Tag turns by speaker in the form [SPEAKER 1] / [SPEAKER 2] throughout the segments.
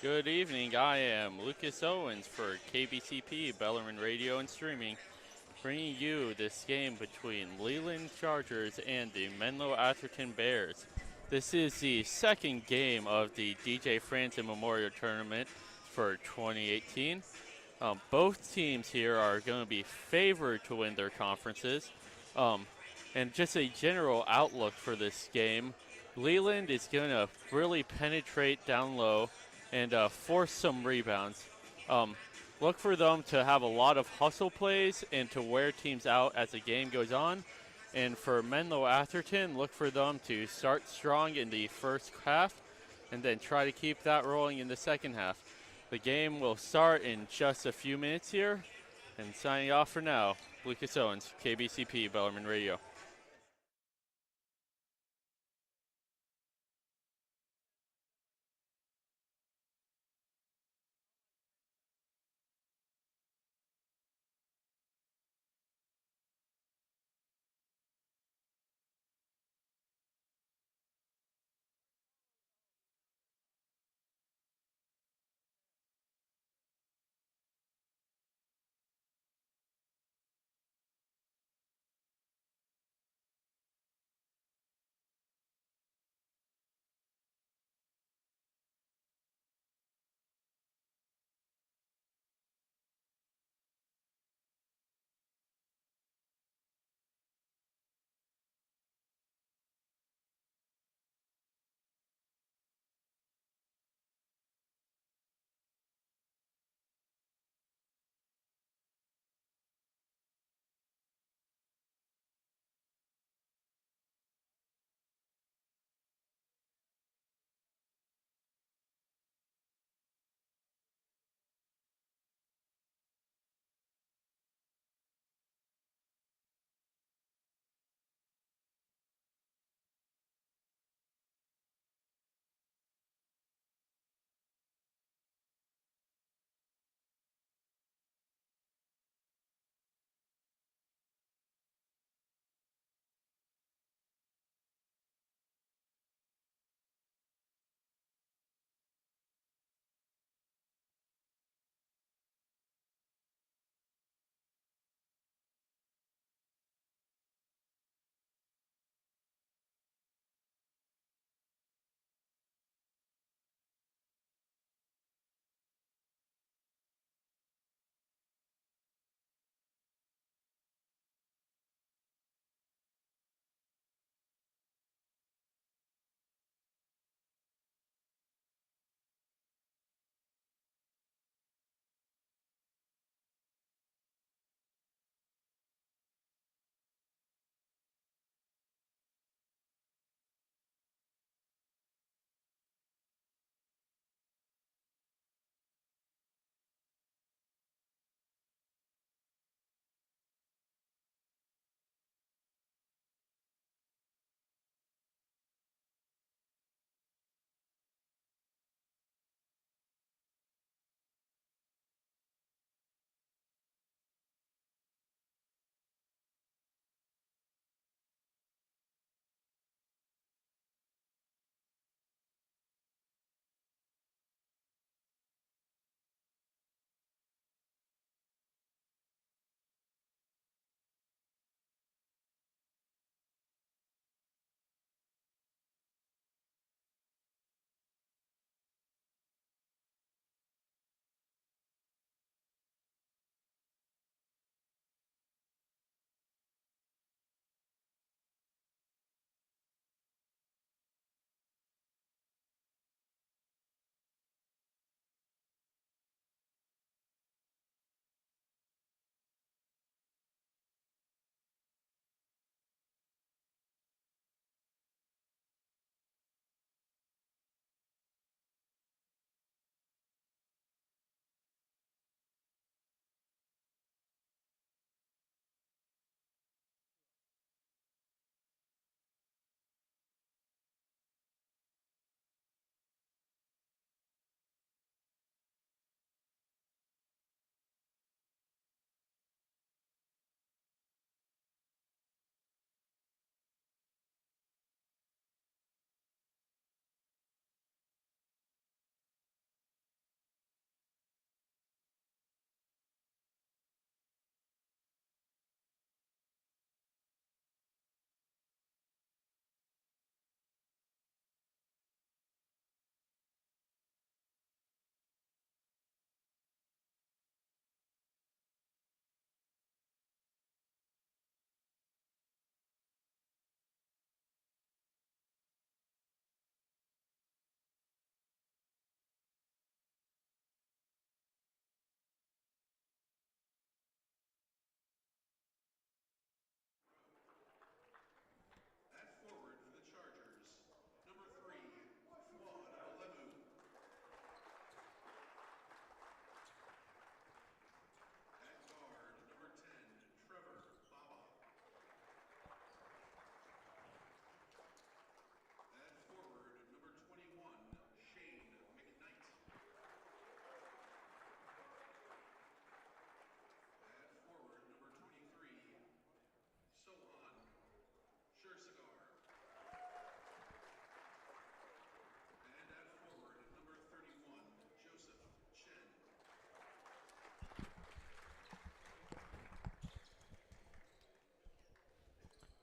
[SPEAKER 1] Good evening. I am Lucas Owens for KBCP, Bellarmine Radio and Streaming, bringing you this game between Leland Chargers and the Menlo-Atherton Bears. This is the second game of the DJ Frandsen Memorial Tournament for 2018. Both teams here are going to be favored to win their conferences. And just a general outlook for this game, Leland is going to really penetrate down low and force some rebounds. Look for them to have a lot of hustle plays and to wear teams out as the game goes on. And for Menlo-Atherton, look for them to start strong in the first half and then try to keep that rolling in the second half. The game will start in just a few minutes here. And signing off for now, Lucas Owens, KBCP, Bellarmine Radio.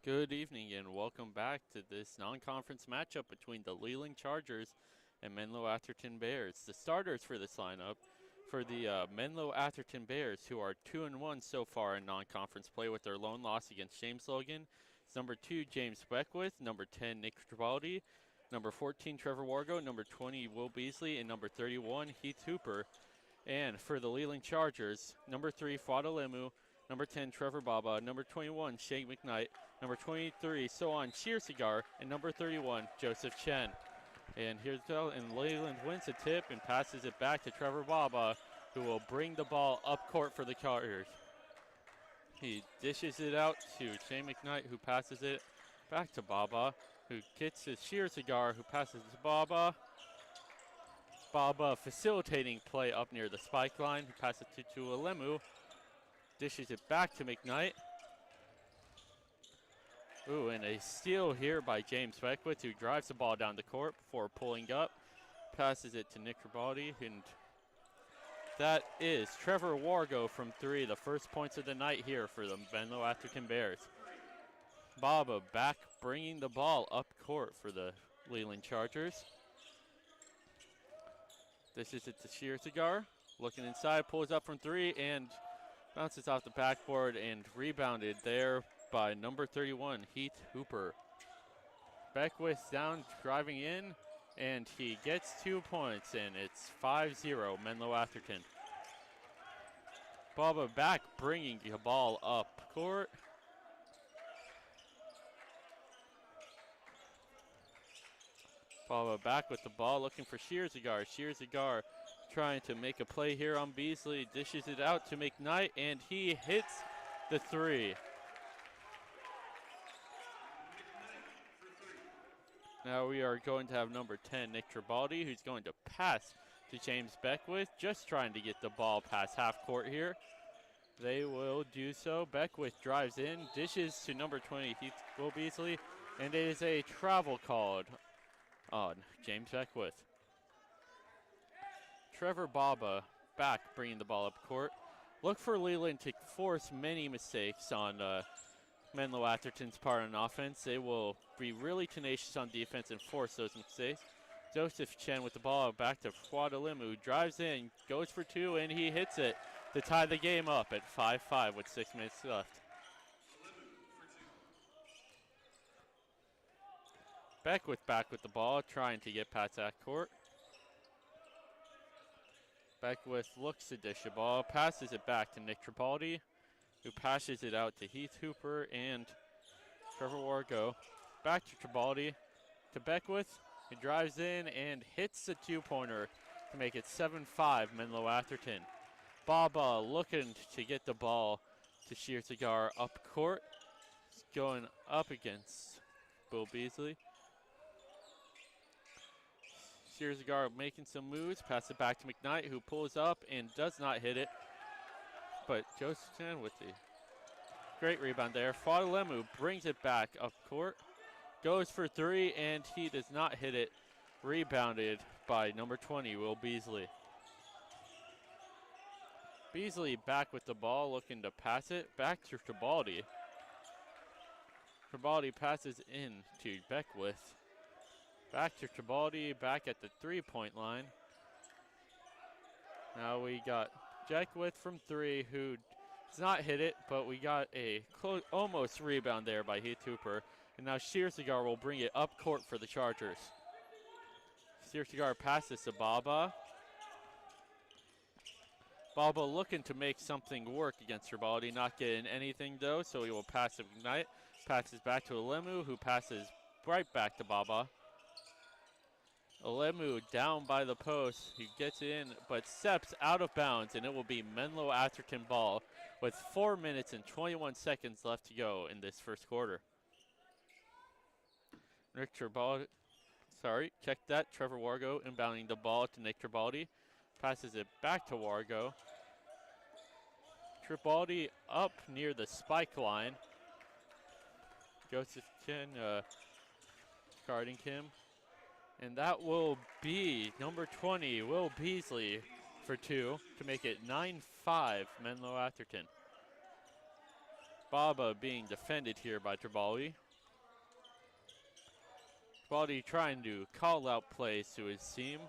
[SPEAKER 1] Good evening and welcome back to this non-conference matchup between the Leland Chargers and Menlo-Atherton Bears. The starters for this lineup for the Menlo-Atherton Bears, who are 2-1 so far in non-conference play with their lone loss against James Logan, is number 2 James Beckwith, number 10 Nick Tribaldi, number 14 Trevor Wargo, number 20 Will Beasley, and number 31 Heath Hooper. And for the Leland Chargers, number 3 Fada Lemu, number 10 Trevor Baba, number 21 Shane McKnight, number 23 Soan Cigar, and number 31 Joseph Chen. And here's and Leland wins the tip and passes it back to Trevor Baba, who will bring the ball up court for the Chargers. He dishes it out to Shane McKnight, who passes it back to Baba, who gets his Cigar, who passes it to Baba. Baba facilitating play up near the spike line, who passes it to Alemu. Dishes it back to McKnight. Ooh, and a steal here by James Beckwith, who drives the ball down the court before pulling up. Passes it to Nick Tribaldi, and that is Trevor Wargo from 3, the first points of the night here for the Menlo-Atherton Bears. Baba back bringing the ball up court for the Leland Chargers. This is it to Cigar, looking inside, pulls up from 3, and bounces off the backboard and rebounded there by number 31, Heath Hooper. Beckwith down, driving in, and he gets 2 points, and it's 5-0 Menlo-Atherton. Baba back, bringing the ball up court. Baba back with the ball, looking for Cigar. Cigar trying to make a play here on Beasley, dishes it out to McKnight, and he hits the 3. Now we are going to have number 10, Nick Tribaldi, who's going to pass to James Beckwith, just trying to get the ball past half court here. They will do so. Beckwith drives in, dishes to number 20, Will Beasley, and it is a travel called on James Beckwith. Trevor Baba back, bringing the ball up court. Look for Leland to force many mistakes on Menlo-Atherton's part on offense. They will be really tenacious on defense and force those mistakes. Joseph Chen with the ball back to Fuadalimu, drives in, goes for 2, and he hits it to tie the game up at 5-5 with 6 minutes left. Beckwith back with the ball, trying to get past that court. Beckwith looks to dish the ball, passes it back to Nick Tribaldi, who passes it out to Heath Hooper and Trevor Wargo. Back to Tribaldi, to Beckwith. He drives in and hits the 2-pointer to make it 7-5 Menlo-Atherton. Baba looking to get the ball to Cigar up court. He's going up against Will Beasley. Cigar making some moves, pass it back to McKnight, who pulls up and does not hit it. But Joseph Chen with the great rebound there. Fadalemu brings it back up court, goes for 3, and he does not hit it. Rebounded by number 20, Will Beasley. Beasley back with the ball, looking to pass it back to Tribaldi. Tribaldi passes in to Beckwith. Back to Tribaldi, back at the 3-point line. Now we got Beckwith from 3, who does not hit it, but we got a almost rebound there by Heath Hooper. And now Cigar will bring it up court for the Chargers. Cigar passes to Baba. Baba looking to make something work against Tribaldi, not getting anything though, so he will pass to McKnight. Passes back to Alemu, who passes right back to Baba. Alemu down by the post. He gets in, but steps out of bounds, and it will be Menlo-Atherton ball with 4 minutes and 21 seconds left to go in this first quarter. Nick Tribaldi, check that. Trevor Wargo inbounding the ball to Nick Tribaldi. Passes it back to Wargo. Tribaldi up near the spike line. Joseph Chen guarding him. And that will be number 20, Will Beasley, for 2 to make it 9-5 Menlo-Atherton. Baba being defended here by Tribali. Tribali trying to call out plays to his team.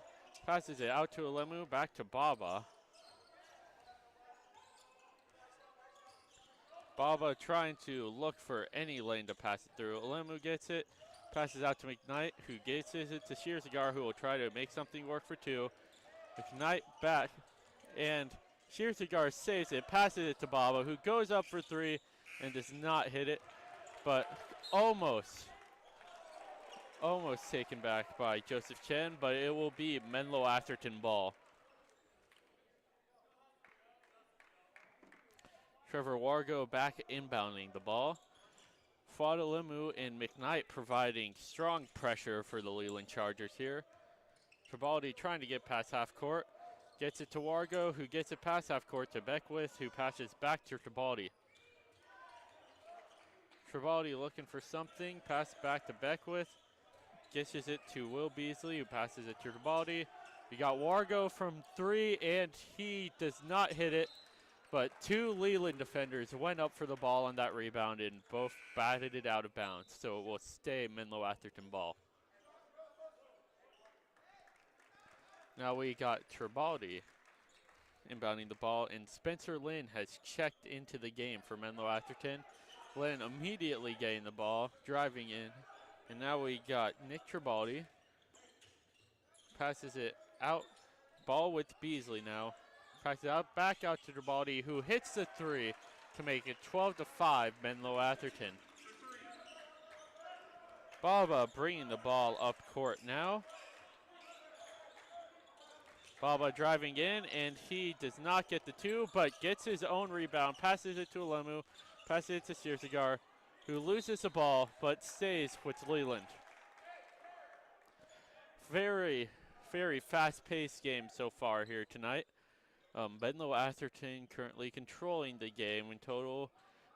[SPEAKER 1] Passes it out to Alemu, back to Baba. Baba trying to look for any lane to pass it through. Alemu gets it, passes out to McKnight, who gets it to Shearzagar, who will try to make something work for two. McKnight back, and Shearzagar saves it, passes it to Baba, who goes up for three and does not hit it, but almost taken back by Joseph Chen, but it will be Menlo-Atherton ball. Trevor Wargo back inbounding the ball. Fadalemu and McKnight providing strong pressure for the Leland Chargers here. Tribaldi trying to get past half court. Gets it to Wargo, who gets it past half court to Beckwith, who passes back to Tribaldi. Tribaldi looking for something, pass back to Beckwith. Dishes it to Will Beasley, who passes it to Tribaldi. We got Wargo from three, and he does not hit it. But two Leland defenders went up for the ball on that rebound and both batted it out of bounds. So it will stay Menlo-Atherton ball. Now we got Tribaldi inbounding the ball, and Spencer Lynn has checked into the game for Menlo-Atherton. Lynn immediately getting the ball, driving in. And now we got Nick Tribaldi. Passes it out. Ball with Beasley now. Passes it out, back out to Tribaldi, who hits the three to make it 12-5 Menlo-Atherton. Baba bringing the ball up court now. Baba driving in, and he does not get the two, but gets his own rebound, passes it to Alemu, passes it to Shearzagar, who loses the ball, but stays with Leland. Very, very fast-paced game so far here tonight. Menlo-Atherton currently controlling the game in total,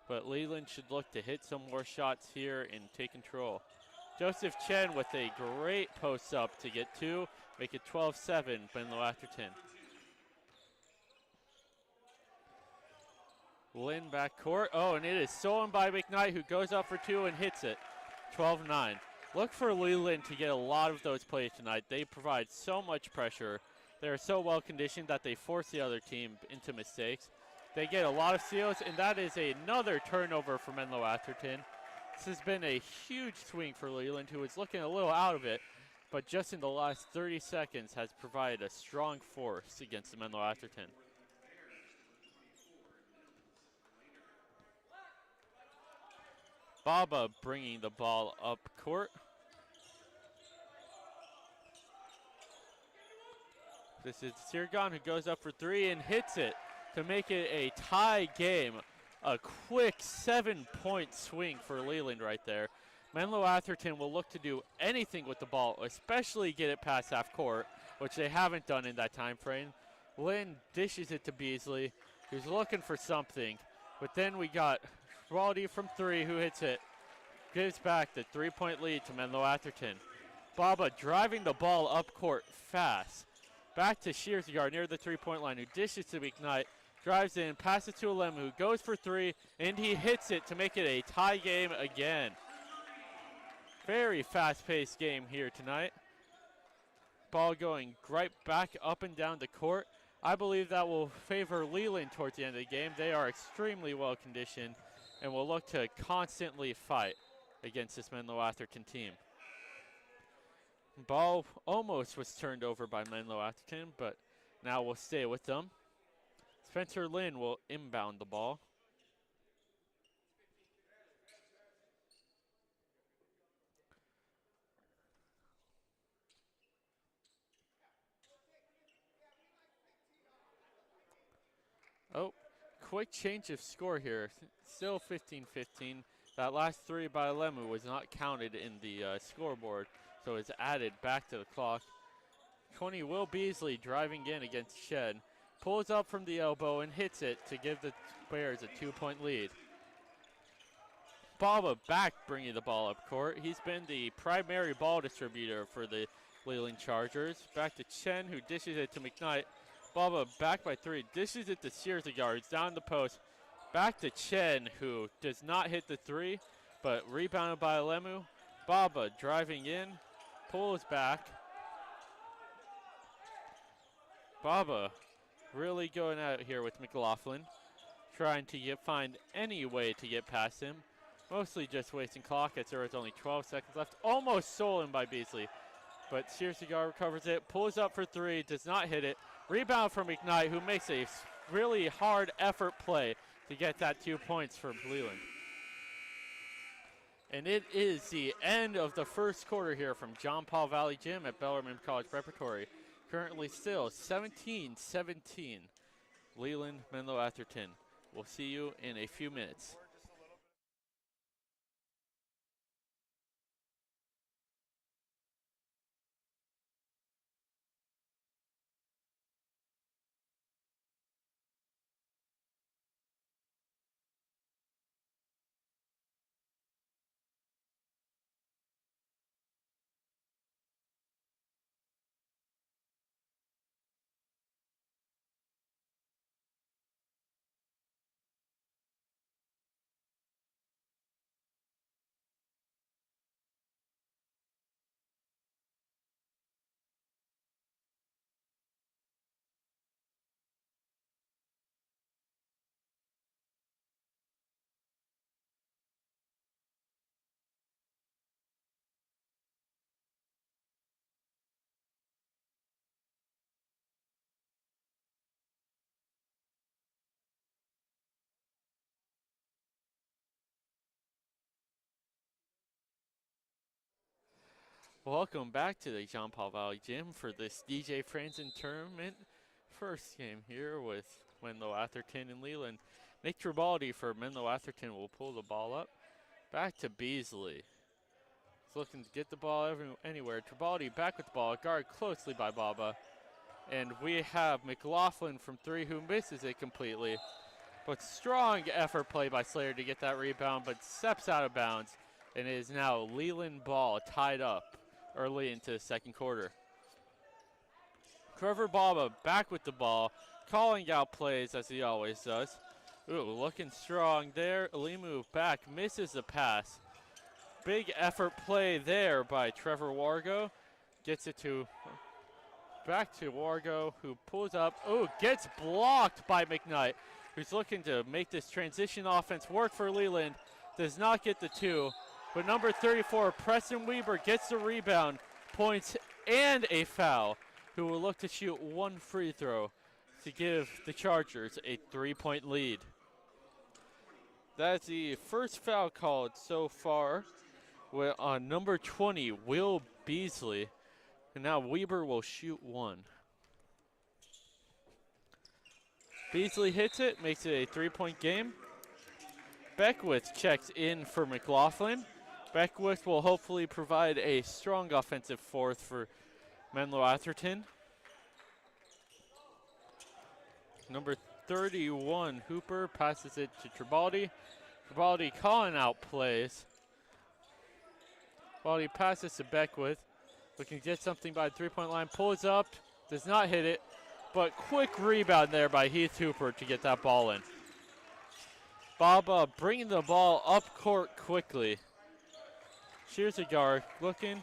[SPEAKER 1] but Leland should look to hit some more shots here and take control. Joseph Chen with a great post-up to get two, make it 12-7 Menlo-Atherton. Lynn back court. Oh, and it is stolen by McKnight, who goes up for two and hits it. 12-9. Look for Leland to get a lot of those plays tonight. They provide so much pressure. They are so well conditioned that they force the other team into mistakes. They get a lot of steals, and that is another turnover for Menlo-Atherton. This has been a huge swing for Leland, who is looking a little out of it, but just in the last 30 seconds has provided a strong force against the Menlo-Atherton. Baba bringing the ball up court. This is Sirgon, who goes up for three and hits it to make it a tie game. A quick 7-point swing for Leland right there. Menlo-Atherton will look to do anything with the ball, especially get it past half court, which they haven't done in that time frame. Lynn dishes it to Beasley, who's looking for something. But then we got Raldi from three, who hits it. Gives back the 3-point lead to Menlo-Atherton. Baba driving the ball up court fast. Back to Shearzagar near the 3-point line, who dishes to McKnight. Drives in, passes to Alemu, who goes for three, and he hits it to make it a tie game again. Very fast-paced game here tonight. Ball going right back up and down the court. I believe that will favor Leland towards the end of the game. They are extremely well conditioned and will look to constantly fight against this Menlo-Atherton team. Ball almost was turned over by Menlo-Atherton, but now we'll stay with them. Spencer Lynn will inbound the ball. Oh, quick change of score here. Still 15-15. That last three by Alemu was not counted in the scoreboard, so it's added back to the clock. 20, Will Beasley driving in against Shed. Pulls up from the elbow and hits it to give the Bears a 2-point lead. Baba back bringing the ball up court. He's been the primary ball distributor for the Leland Chargers. Back to Chen, who dishes it to McKnight. Baba back by three, dishes it to Shearzagar. He's down the post. Back to Chen, who does not hit the three, but rebounded by Alemu. Baba driving in, pulls back. Baba really going out here with McLaughlin, trying to find any way to get past him. Mostly just wasting clock as there is only 12 seconds left. Almost stolen by Beasley, but Searcigar recovers it, pulls up for three, does not hit it. Rebound from McKnight, who makes a really hard effort play to get that 2 points for Leland. And it is the end of the first quarter here from John Paul Valley Gym at Bellarmine College Preparatory. Currently still 17-17, Leland, Menlo-Atherton. We'll see you in a few minutes. Welcome back to the John Paul Valley Gym for this DJ Frandsen tournament. First game here with Menlo-Atherton and Leland. Nick Tribaldi for Menlo-Atherton will pull the ball up. Back to Beasley. He's looking to get the ball anywhere. Tribaldi back with the ball, guarded closely by Baba. And we have McLaughlin from three who misses it completely. But strong effort play by Slater to get that rebound, but steps out of bounds. And it is now Leland ball tied up early into the second quarter. Trevor Baba back with the ball, calling out plays as he always does. Ooh, looking strong there. Alimu back, misses the pass. Big effort play there by Trevor Wargo. Gets it back to Wargo, who pulls up. Ooh, gets blocked by McKnight, who's looking to make this transition offense work for Leland. Does not get the two. But number 34, Preston Weber, gets the rebound, points, and a foul, who will look to shoot one free throw to give the Chargers a 3-point lead. That's the first foul called so far on number 20, Will Beasley. And now Weber will shoot one. Beasley hits it, makes it a 3-point game. Beckwith checks in for McLaughlin. Beckwith will hopefully provide a strong offensive fourth for Menlo-Atherton. Number 31, Hooper, passes it to Tribaldi. Tribaldi calling out plays. Tribaldi passes to Beckwith. Looking to get something by the three-point line. Pulls up, does not hit it, but quick rebound there by Heath Hooper to get that ball in. Baba bringing the ball up court quickly. Searcigar looking,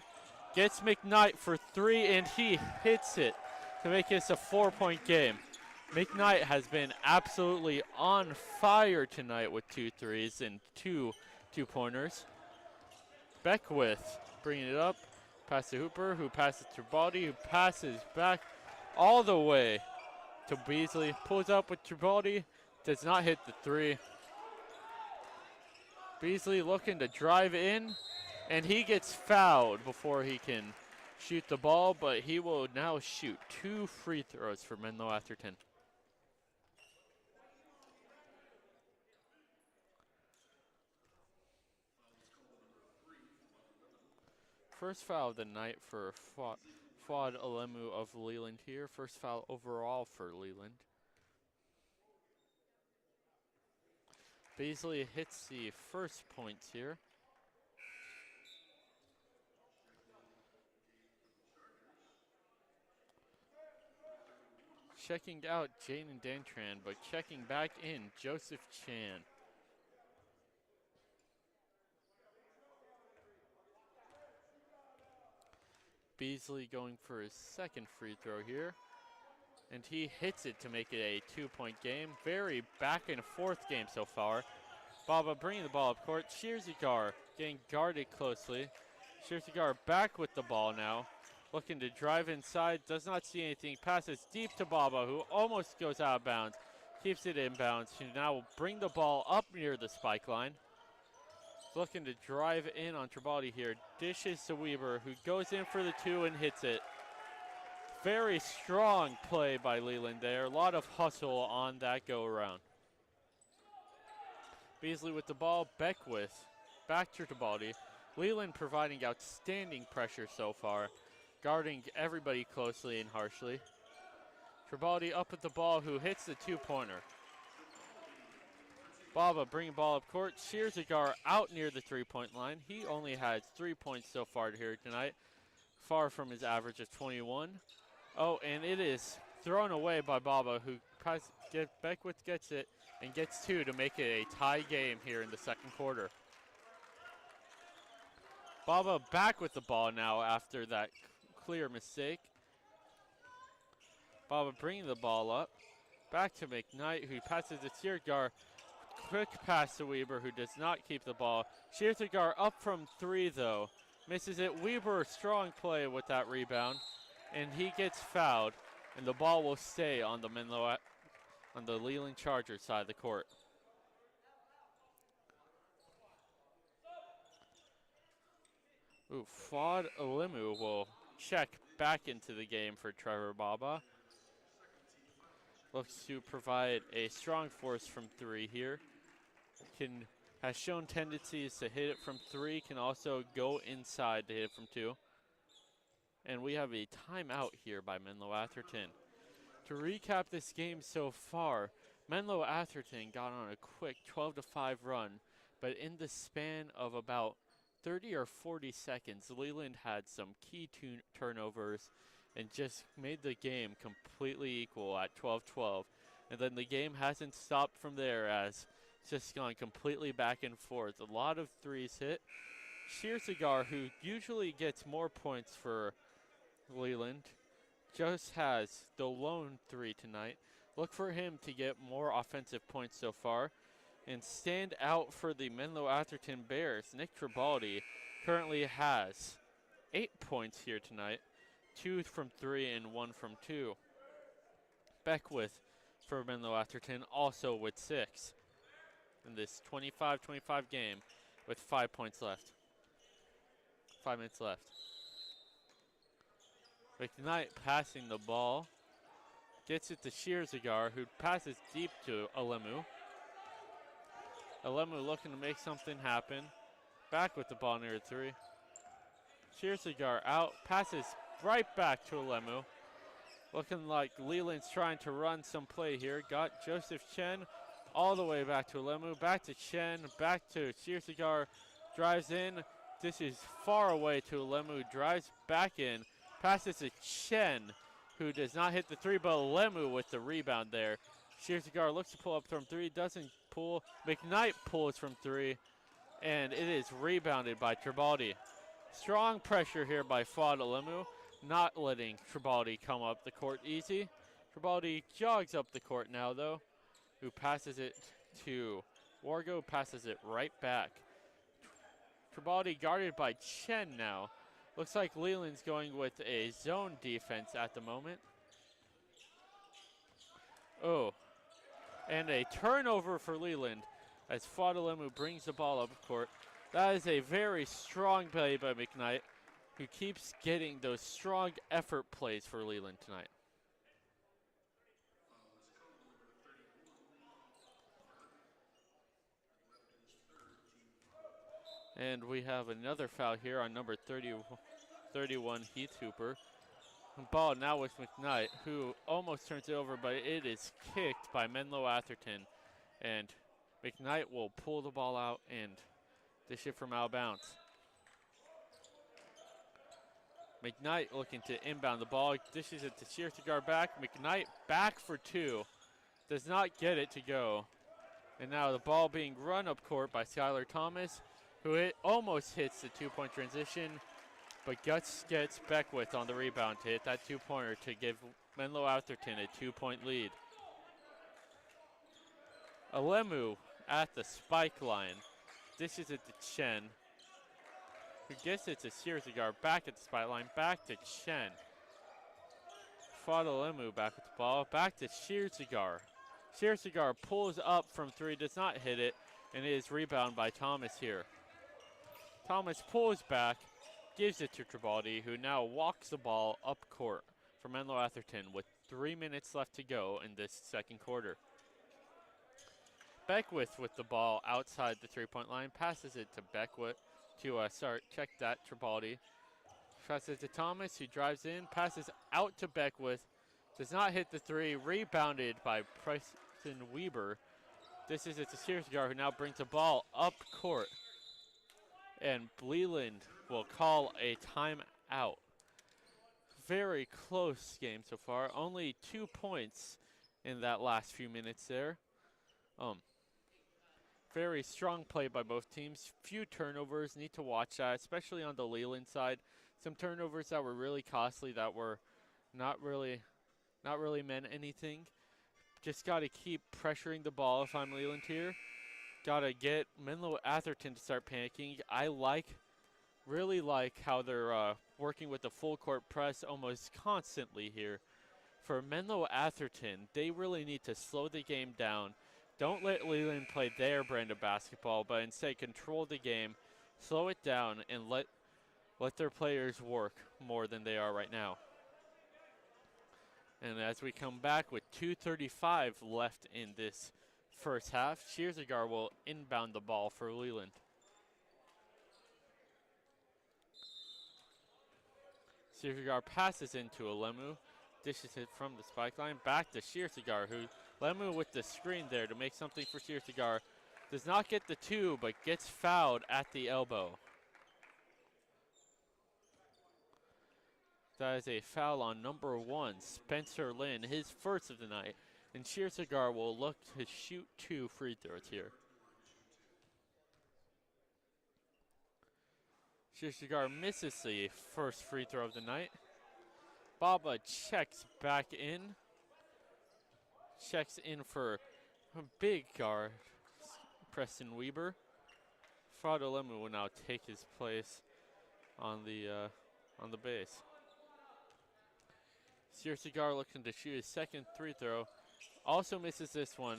[SPEAKER 1] gets McKnight for three, and he hits it to make this a 4-point game. McKnight has been absolutely on fire tonight with 2 threes and two two-pointers. Beckwith bringing it up, pass to Hooper, who passes to Tribaldi, who passes back all the way to Beasley. Pulls up with Tribaldi, does not hit the three. Beasley looking to drive in, and he gets fouled before he can shoot the ball, but he will now shoot 2 free throws for Menlo-Atherton. First foul of the night for Fuad Alemu of Leland here. First foul overall for Leland. Beasley hits the first points here. checking out Jaden Dantran, but checking back in Joseph Chan. Beasley going for his second free throw here. And he hits it to make it a 2-point game. Very back and forth game so far. Baba bringing the ball up court. Shirzigar getting guarded closely. Shirzigar back with the ball now. Looking to drive inside. Does not see anything. Passes deep to Baba, who almost goes out of bounds. Keeps it inbounds. He now will bring the ball up near the spike line. Looking to drive in on Tribaudy here. Dishes to Weber, who goes in for the 2 and hits it. Very strong play by Leland there. A lot of hustle on that go-around. Beasley with the ball. Beckwith back to Tribaudy. Leland providing outstanding pressure so far, guarding everybody closely and harshly. Tribaudy up at the ball, who hits the 2-pointer. Baba bringing ball up court. Shirzigar out near the 3-point line. He only has 3 points so far here tonight, far from his average of 21. Oh, and it is thrown away by Baba, who Beckwith gets it and gets 2 to make it a tie game here in the second quarter. Baba back with the ball now after that clear mistake. Baba bringing the ball up. Back to McKnight, who passes to Shirzigar. Quick pass to Weber, who does not keep the ball. Shirzigar up from 3, though. Misses it. Weber, strong play with that rebound. And he gets fouled, and the ball will stay on the Leland Chargers side of the court. Fuad Alimu will check back into the game for Trevor Baba. Looks to provide a strong force from 3 here. Has shown tendencies to hit it from 3, can also go inside to hit it from 2. And we have a timeout here by Menlo-Atherton. To recap this game so far, Menlo-Atherton got on a quick 12-5 run, but in the span of about 30 or 40 seconds, Leland had some key turnovers and just made the game completely equal at 12-12. And then the game hasn't stopped from there, as it's just gone completely back and forth. A lot of 3s hit. Shirzigar, who usually gets more points for Leland, just has the lone 3 tonight. Look for him to get more offensive points so far. And stand out for the Menlo-Atherton Bears, Nick Tribaudy currently has 8 points here tonight. 2 from 3 and 1 from 2. Beckwith for Menlo-Atherton also with 6 in this 25-25 game with 5 points left. 5 minutes left. McKnight passing the ball. Gets it to Shirzigar, who passes deep to Alimu. Alimu looking to make something happen. Back with the ball near 3. Shirzigar out, passes right back to Alimu. Looking like Leland's trying to run some play here. Got Joseph Chen all the way back to Alimu. Back to Chen, back to Shirzigar. Drives in. This is far away to Alimu. Drives back in. Passes to Chen, who does not hit the 3, but Alimu with the rebound there. Shirzigar looks to pull up from 3, doesn't pull. McKnight pulls from 3, and it is rebounded by Tribaudy. Strong pressure here by Fuad Alimu, not letting Tribaudy come up the court easy. Tribaudy jogs up the court now, though, who passes it to Wargo, passes it right back. Tribaudy guarded by Chen now. Looks like Leland's going with a zone defense at the moment. Oh, and a turnover for Leland as Fuad Alimu brings the ball up court. That is a very strong play by McKnight, who keeps getting those strong effort plays for Leland tonight. And we have another foul here on number 31, Heath Hooper. Ball now with McKnight, who almost turns it over, but it is kicked by Menlo-Atherton. And McKnight will pull the ball out and dish it from out of bounds. McKnight looking to inbound the ball. Dishes it to Shearcigar back. McKnight back for two. Does not get it to go. And now the ball being run up court by Skylar Thomas, who almost hits the two-point transition, but gets Beckwith on the rebound to hit that two-pointer to give Menlo-Atherton a 2-point lead. Alemu at the spike line. Dishes it to Chen, who gets it to Shearcigar back at the spike line, back to Chen. Alemu back with the ball, back to Shearcigar. Shearcigar pulls up from three, does not hit it, and it is rebounded by Thomas here. Thomas pulls back, gives it to Tribaldi, who now walks the ball up court for Menlo-Atherton with 3 minutes left to go in this second quarter. Beckwith with the ball outside the three-point line, passes it to Beckwith to check that Tribaldi. Passes it to Thomas, who drives in, passes out to Beckwith, does not hit the three, rebounded by Preston Weber. This is it to Shearcigar, who now brings the ball up court. And Leland will call a timeout. Very close game so far. Only 2 points in that last few minutes there. Very strong play by both teams. Few turnovers. Need to watch that, especially on the Leland side. Some turnovers that were really costly that were not really meant anything. Just got to keep pressuring the ball if I'm Leland here. Got to get Menlo-Atherton to start panicking. I really like how they're working with the full court press almost constantly here. For Menlo-Atherton, they really need to slow the game down. Don't let Leland play their brand of basketball, but instead control the game, slow it down, and let their players work more than they are right now. And as we come back with 2:35 left in this first half, Shearcigar will inbound the ball for Leland. Shearcigar passes into Alemu, dishes it from the spike line, back to Shearcigar, who Lemu with the screen there to make something for Shearcigar. Does not get the two, but gets fouled at the elbow. That is a foul on number 1, Spencer Lynn, his first of the night. And Shearcigar will look to shoot 2 free throws here. Shearcigar misses the first free throw of the night. Baba checks back in. Checks in for a big guard, Preston Weber. Fradolemu will now take his place on the base. Shearcigar looking to shoot his second free throw. Also misses this one.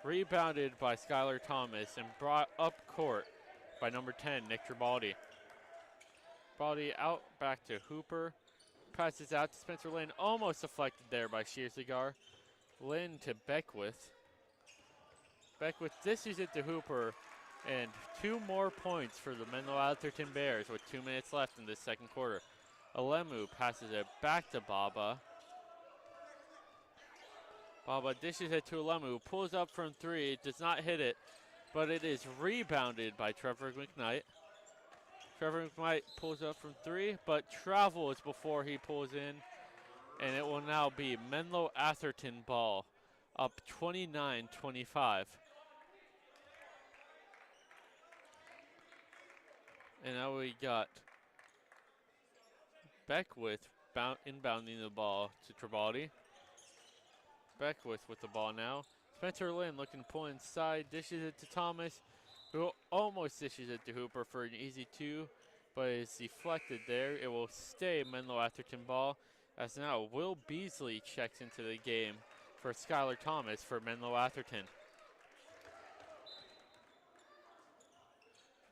[SPEAKER 1] Rebounded by Skylar Thomas and brought up court by number 10, Nick Tribaldi. Tribaldi out back to Hooper. Passes out to Spencer Lynn. Almost deflected there by Shearcigar. Lynn to Beckwith. Beckwith dishes it to Hooper. And 2 more points for the Menlo-Atherton Bears with 2 minutes left in this second quarter. Alemu passes it back to Baba. Baba dishes it to Alemu, pulls up from 3, does not hit it, but it is rebounded by Trevor McKnight. Trevor McKnight pulls up from 3, but travels before he pulls in, and it will now be Menlo-Atherton ball, up 29-25. And now we got Beckwith inbounding the ball to Tribaldi. Beckwith with the ball now. Spencer Lynn looking to pull inside, dishes it to Thomas, who almost dishes it to Hooper for an easy 2, but it's deflected there. It will stay Menlo-Atherton ball, as now Will Beasley checks into the game for Skylar Thomas for Menlo-Atherton.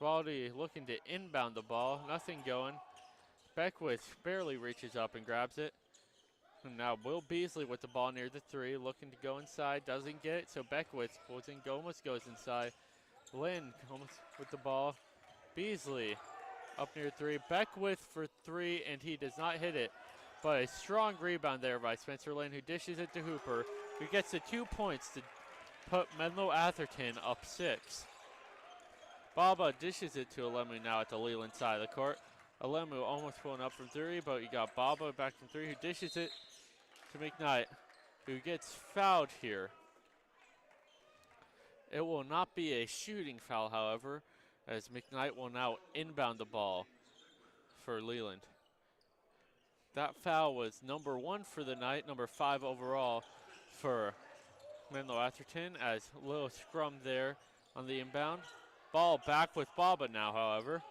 [SPEAKER 1] Tribaldi looking to inbound the ball, nothing going. Beckwith barely reaches up and grabs it. And now Will Beasley with the ball near the 3, looking to go inside, doesn't get it, so Beckwith pulls in, almost goes inside. Lynn almost with the ball. Beasley up near 3, Beckwith for 3, and he does not hit it. But a strong rebound there by Spencer Lynn, who dishes it to Hooper, who gets the 2 points to put Menlo-Atherton up 6. Baba dishes it to Alemu now at the Leland side of the court. Alemu almost pulling up from three, but you got Baba back from three who dishes it to McKnight, who gets fouled here. It will not be a shooting foul, however, as McKnight will now inbound the ball for Leland. That foul was number 1 for the night, number 5 overall for Menlo-Atherton, as little scrum there on the inbound. Ball back with Baba now, however.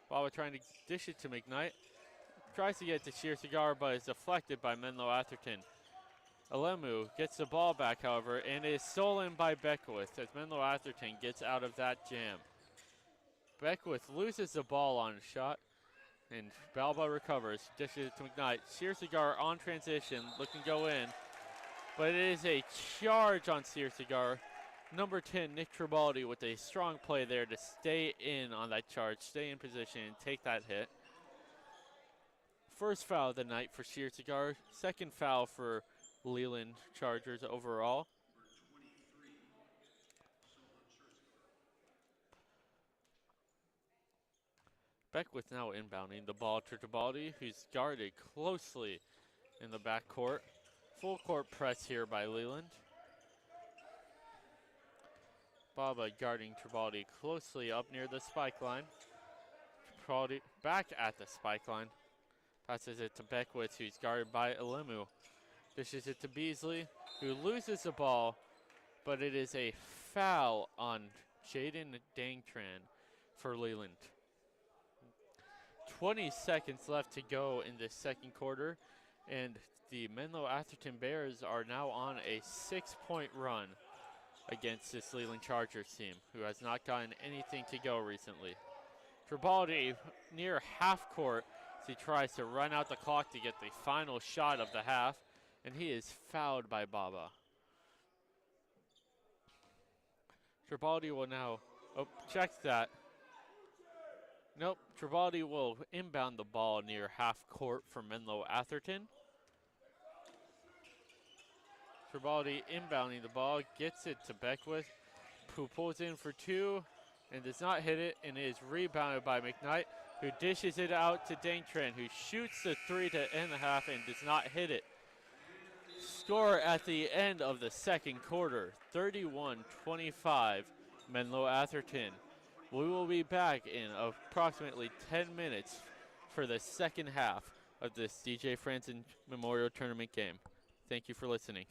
[SPEAKER 1] Baba trying to dish it to McKnight. Tries to get to Sheer Cigar, but is deflected by Menlo-Atherton. Alemu gets the ball back, however, and is stolen by Beckwith as Menlo-Atherton gets out of that jam. Beckwith loses the ball on a shot, and Balba recovers, dishes it to McKnight. Sheer Cigar on transition, looking to go in, but it is a charge on Sheer Cigar. Number 10, Nick Tribaldi, with a strong play there to stay in on that charge, stay in position, and take that hit. First foul of the night for Sheer Cigar, second foul for Leland Chargers overall. Beckwith now inbounding the ball to Tribaldi, who's guarded closely in the backcourt. Full court press here by Leland. Baba guarding Tribaldi closely up near the spike line. Tribaldi back at the spike line. Passes it to Beckwith, who's guarded by Alemu. Dishes it to Beasley, who loses the ball, but it is a foul on Jaden Dangtran for Leland. 20 seconds left to go in this second quarter, and the Menlo-Atherton Bears are now on a 6-point run against this Leland Chargers team, who has not gotten anything to go recently. Tribaldi near half court as he tries to run out the clock to get the final shot of the half, and he is fouled by Baba. Tribaldi will now, checks that. Nope, Tribaldi will inbound the ball near half court for Menlo-Atherton. Tribaldi inbounding the ball, gets it to Beckwith, who pulls in for two and does not hit it, and is rebounded by McKnight, who dishes it out to Dangtran, who shoots the three to end the half and does not hit it. Score at the end of the second quarter, 31-25, Menlo-Atherton. We will be back in approximately 10 minutes for the second half of this DJ Frandsen Memorial Tournament game. Thank you for listening.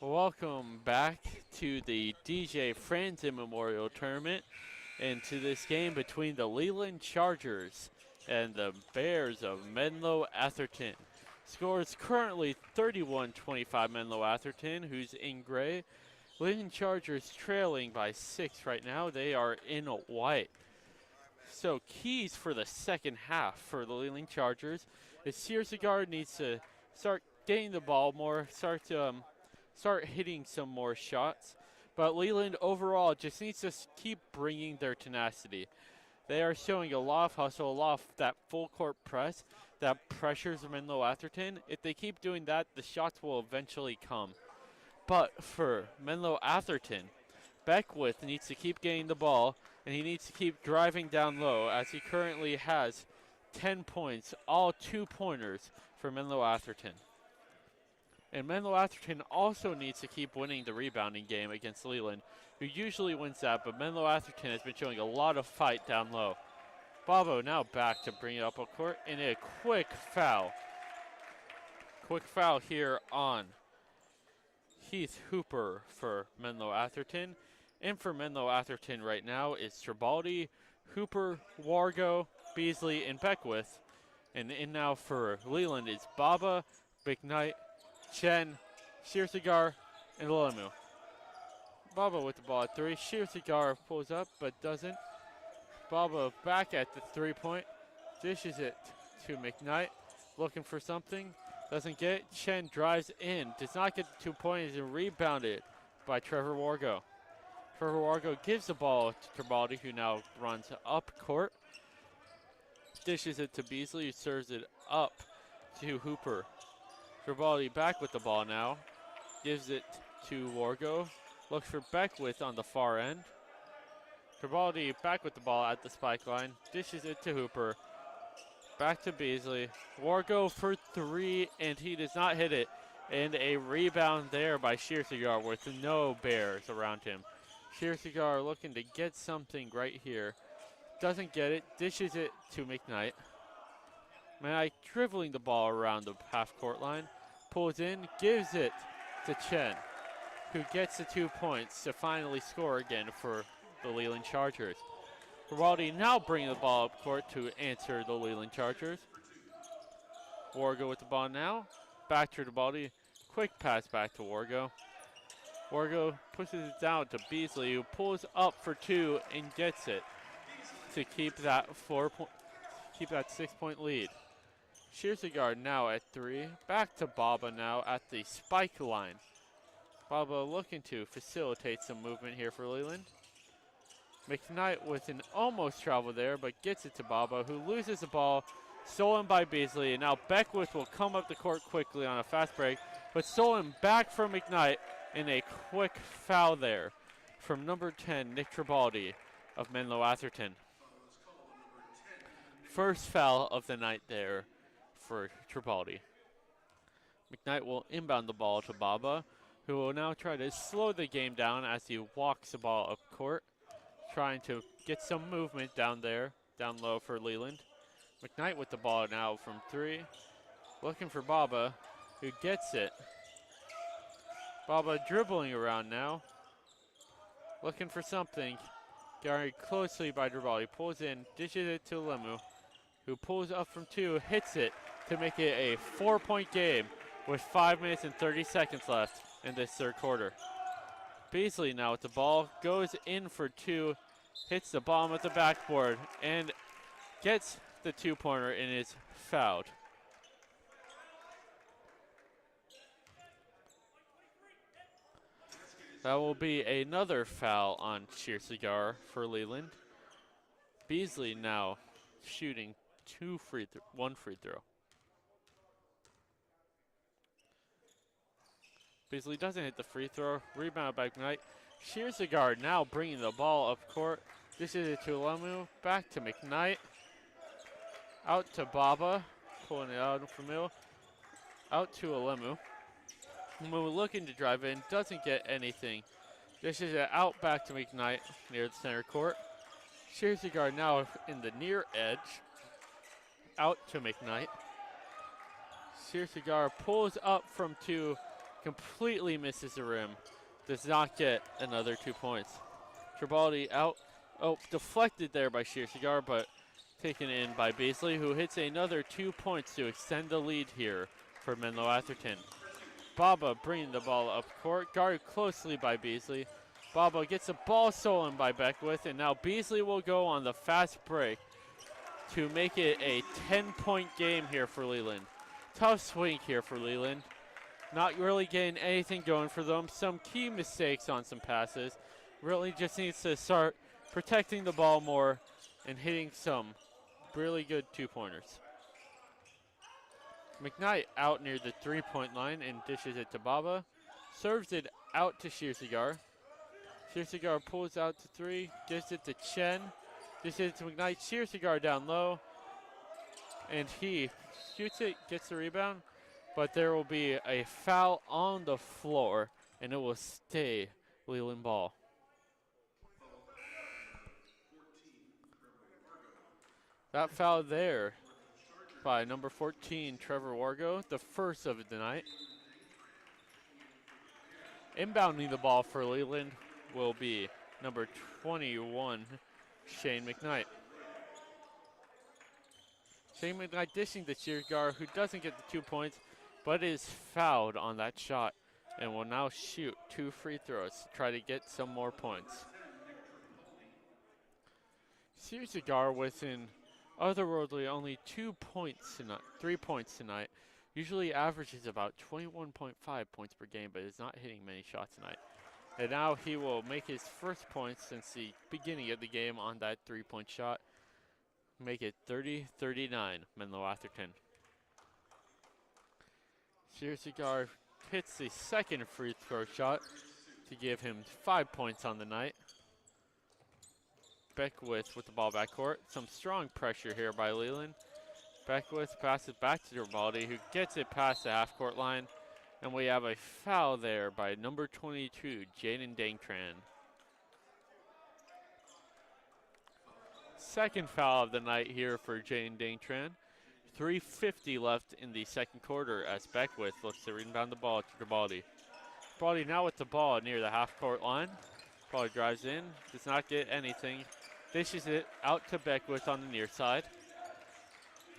[SPEAKER 1] Welcome back to the DJ Frandsen Memorial Tournament and to this game between the Leland Chargers and the Bears of Menlo-Atherton. Score is currently 31-25 Menlo-Atherton, who's in gray. Leland Chargers trailing by 6 right now. They are in white. So keys for the second half for the Leland Chargers is Searsigard needs to start getting the ball more, start hitting some more shots. But Leland overall just needs to keep bringing their tenacity. They are showing a lot of hustle, a lot of that full court press that pressures Menlo-Atherton. If they keep doing that, the shots will eventually come. But for Menlo-Atherton, Beckwith needs to keep getting the ball, and he needs to keep driving down low as he currently has 10 points, all 2-pointers for Menlo-Atherton. And Menlo-Atherton also needs to keep winning the rebounding game against Leland, who usually wins that, but Menlo-Atherton has been showing a lot of fight down low. Bobo now back to bring it up on court, and a quick foul. Quick foul here on Heath Hooper for Menlo-Atherton. And for Menlo-Atherton right now is Tribaldi, Hooper, Wargo, Beasley, and Beckwith. And in now for Leland is Baba, McKnight, Chen, Searsigard, and Lolemu. Baba with the ball at 3. Searsigard pulls up but doesn't. Baba back at the 3-point. Dishes it to McKnight. Looking for something. Doesn't get it. Chen drives in. Does not get the 2 points and rebounded by Trevor Wargo. Trevor Wargo gives the ball to Tribaldi, who now runs up court. Dishes it to Beasley, who serves it up to Hooper. Tribaldi back with the ball now. Gives it to Wargo. Looks for Beckwith on the far end. Tribaldi back with the ball at the spike line. Dishes it to Hooper. Back to Beasley. Wargo for 3, and he does not hit it. And a rebound there by Searsigard with no Bears around him. Searsigard looking to get something right here. Doesn't get it. Dishes it to McKnight. McKnight dribbling the ball around the half-court line. Pulls in, gives it to Chen, who gets the 2 points to finally score again for the Leland Chargers. Tribaldi now bringing the ball up court to answer the Leland Chargers. Wargo with the ball now. Back to Tribaldi. Quick pass back to Wargo. Wargo pushes it down to Beasley, who pulls up for 2 and gets it to keep that 6-point lead. Searsigard now at 3. Back to Baba now at the spike line. Baba looking to facilitate some movement here for Leland. McKnight with an almost travel there, but gets it to Baba, who loses the ball. Stolen by Beasley, and now Beckwith will come up the court quickly on a fast break, but stolen back from McKnight, and a quick foul there from number 10, Nick Tribaldi of Menlo-Atherton. First foul of the night there for Tribaldi. McKnight will inbound the ball to Baba, who will now try to slow the game down as he walks the ball up court, trying to get some movement down there, down low for Leland. McKnight with the ball now from 3, looking for Baba, who gets it. Baba dribbling around now, looking for something. Guarded closely by Tribaldi, pulls in, dishes it to Lemu, who pulls up from 2, hits it to make it a 4-point game with 5 minutes and 30 seconds left in this third quarter. Beasley now with the ball, goes in for 2, hits the bottom of the backboard, and gets the 2-pointer and is fouled. That will be another foul on Searsigard for Leland. Beasley now shooting one free throw. Beasley doesn't hit the free throw. Rebound by McKnight. Searsigard now bringing the ball up court. This is it to Lemu. Back to McKnight. Out to Baba. Pulling it out from middle. Out to Lemu. Lemu looking to drive in. Doesn't get anything. This is it out back to McKnight near the center court. Searsigard now in the near edge. Out to McKnight. Searsigard pulls up from 2. completely misses the rim. Does not get another 2 points. Tribaldi out. Oh, deflected there by Shearcigar, but taken in by Beasley, who hits another 2 points to extend the lead here for Menlo-Atherton. Baba bringing the ball up court, guarded closely by Beasley. Baba gets the ball stolen by Beckwith, and now Beasley will go on the fast break to make it a 10-point game here for Leland. Tough swing here for Leland. Not really getting anything going for them. Some key mistakes on some passes. Really just needs to start protecting the ball more and hitting some really good 2-pointers. McKnight out near the 3-point line and dishes it to Baba. Serves it out to Shearcigar. Shearcigar pulls out to 3, gives it to Chen. Dishes it to McKnight. Shearcigar down low. And he shoots it, gets the rebound. But there will be a foul on the floor, and it will stay Leland ball. That foul there by number 14, Trevor Wargo, the first of the night. Inbounding the ball for Leland will be number 21, Shane McKnight. Shane McKnight dishing to Shearcigar, who doesn't get the 2 points, but is fouled on that shot and will now shoot 2 free throws to try to get some more points. Shearcigar within otherworldly only 2 points tonight, 3 points tonight. Usually averages about 21.5 points per game, but is not hitting many shots tonight. And now he will make his first points since the beginning of the game on that 3-point shot. Make it 30-39, Menlo-Atherton. Shearcigar hits the second free throw shot to give him 5 points on the night. Beckwith with the ball backcourt. Some strong pressure here by Leland. Beckwith passes back to Tribaldi, who gets it past the half-court line. And we have a foul there by number 22, Jaden Dangtran. Second foul of the night here for Jaden Dangtran. 3:50 left in the second quarter as Beckwith looks to rebound the ball to Tribaldi. Tribaldi now with the ball near the half-court line. Ball drives in, does not get anything. Dishes it out to Beckwith on the near side.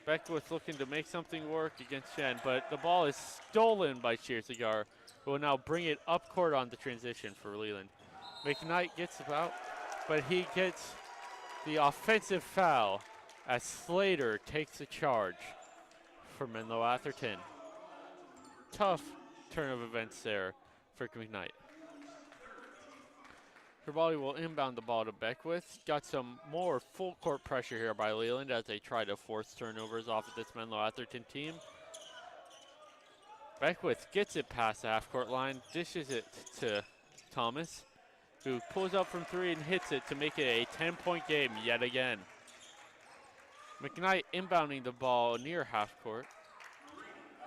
[SPEAKER 1] Beckwith looking to make something work against Chen, but the ball is stolen by Shearcigar, who will now bring it up court on the transition for Leland. McKnight gets about, but he gets the offensive foul as Slater takes the charge for Menlo-Atherton. Tough turn of events there for McKnight. Tribaldi will inbound the ball to Beckwith. Got some more full court pressure here by Leland as they try to force turnovers off of this Menlo-Atherton team. Beckwith gets it past the half-court line, dishes it to Thomas, who pulls up from 3 and hits it to make it a 10-point game yet again. McKnight inbounding the ball near half-court.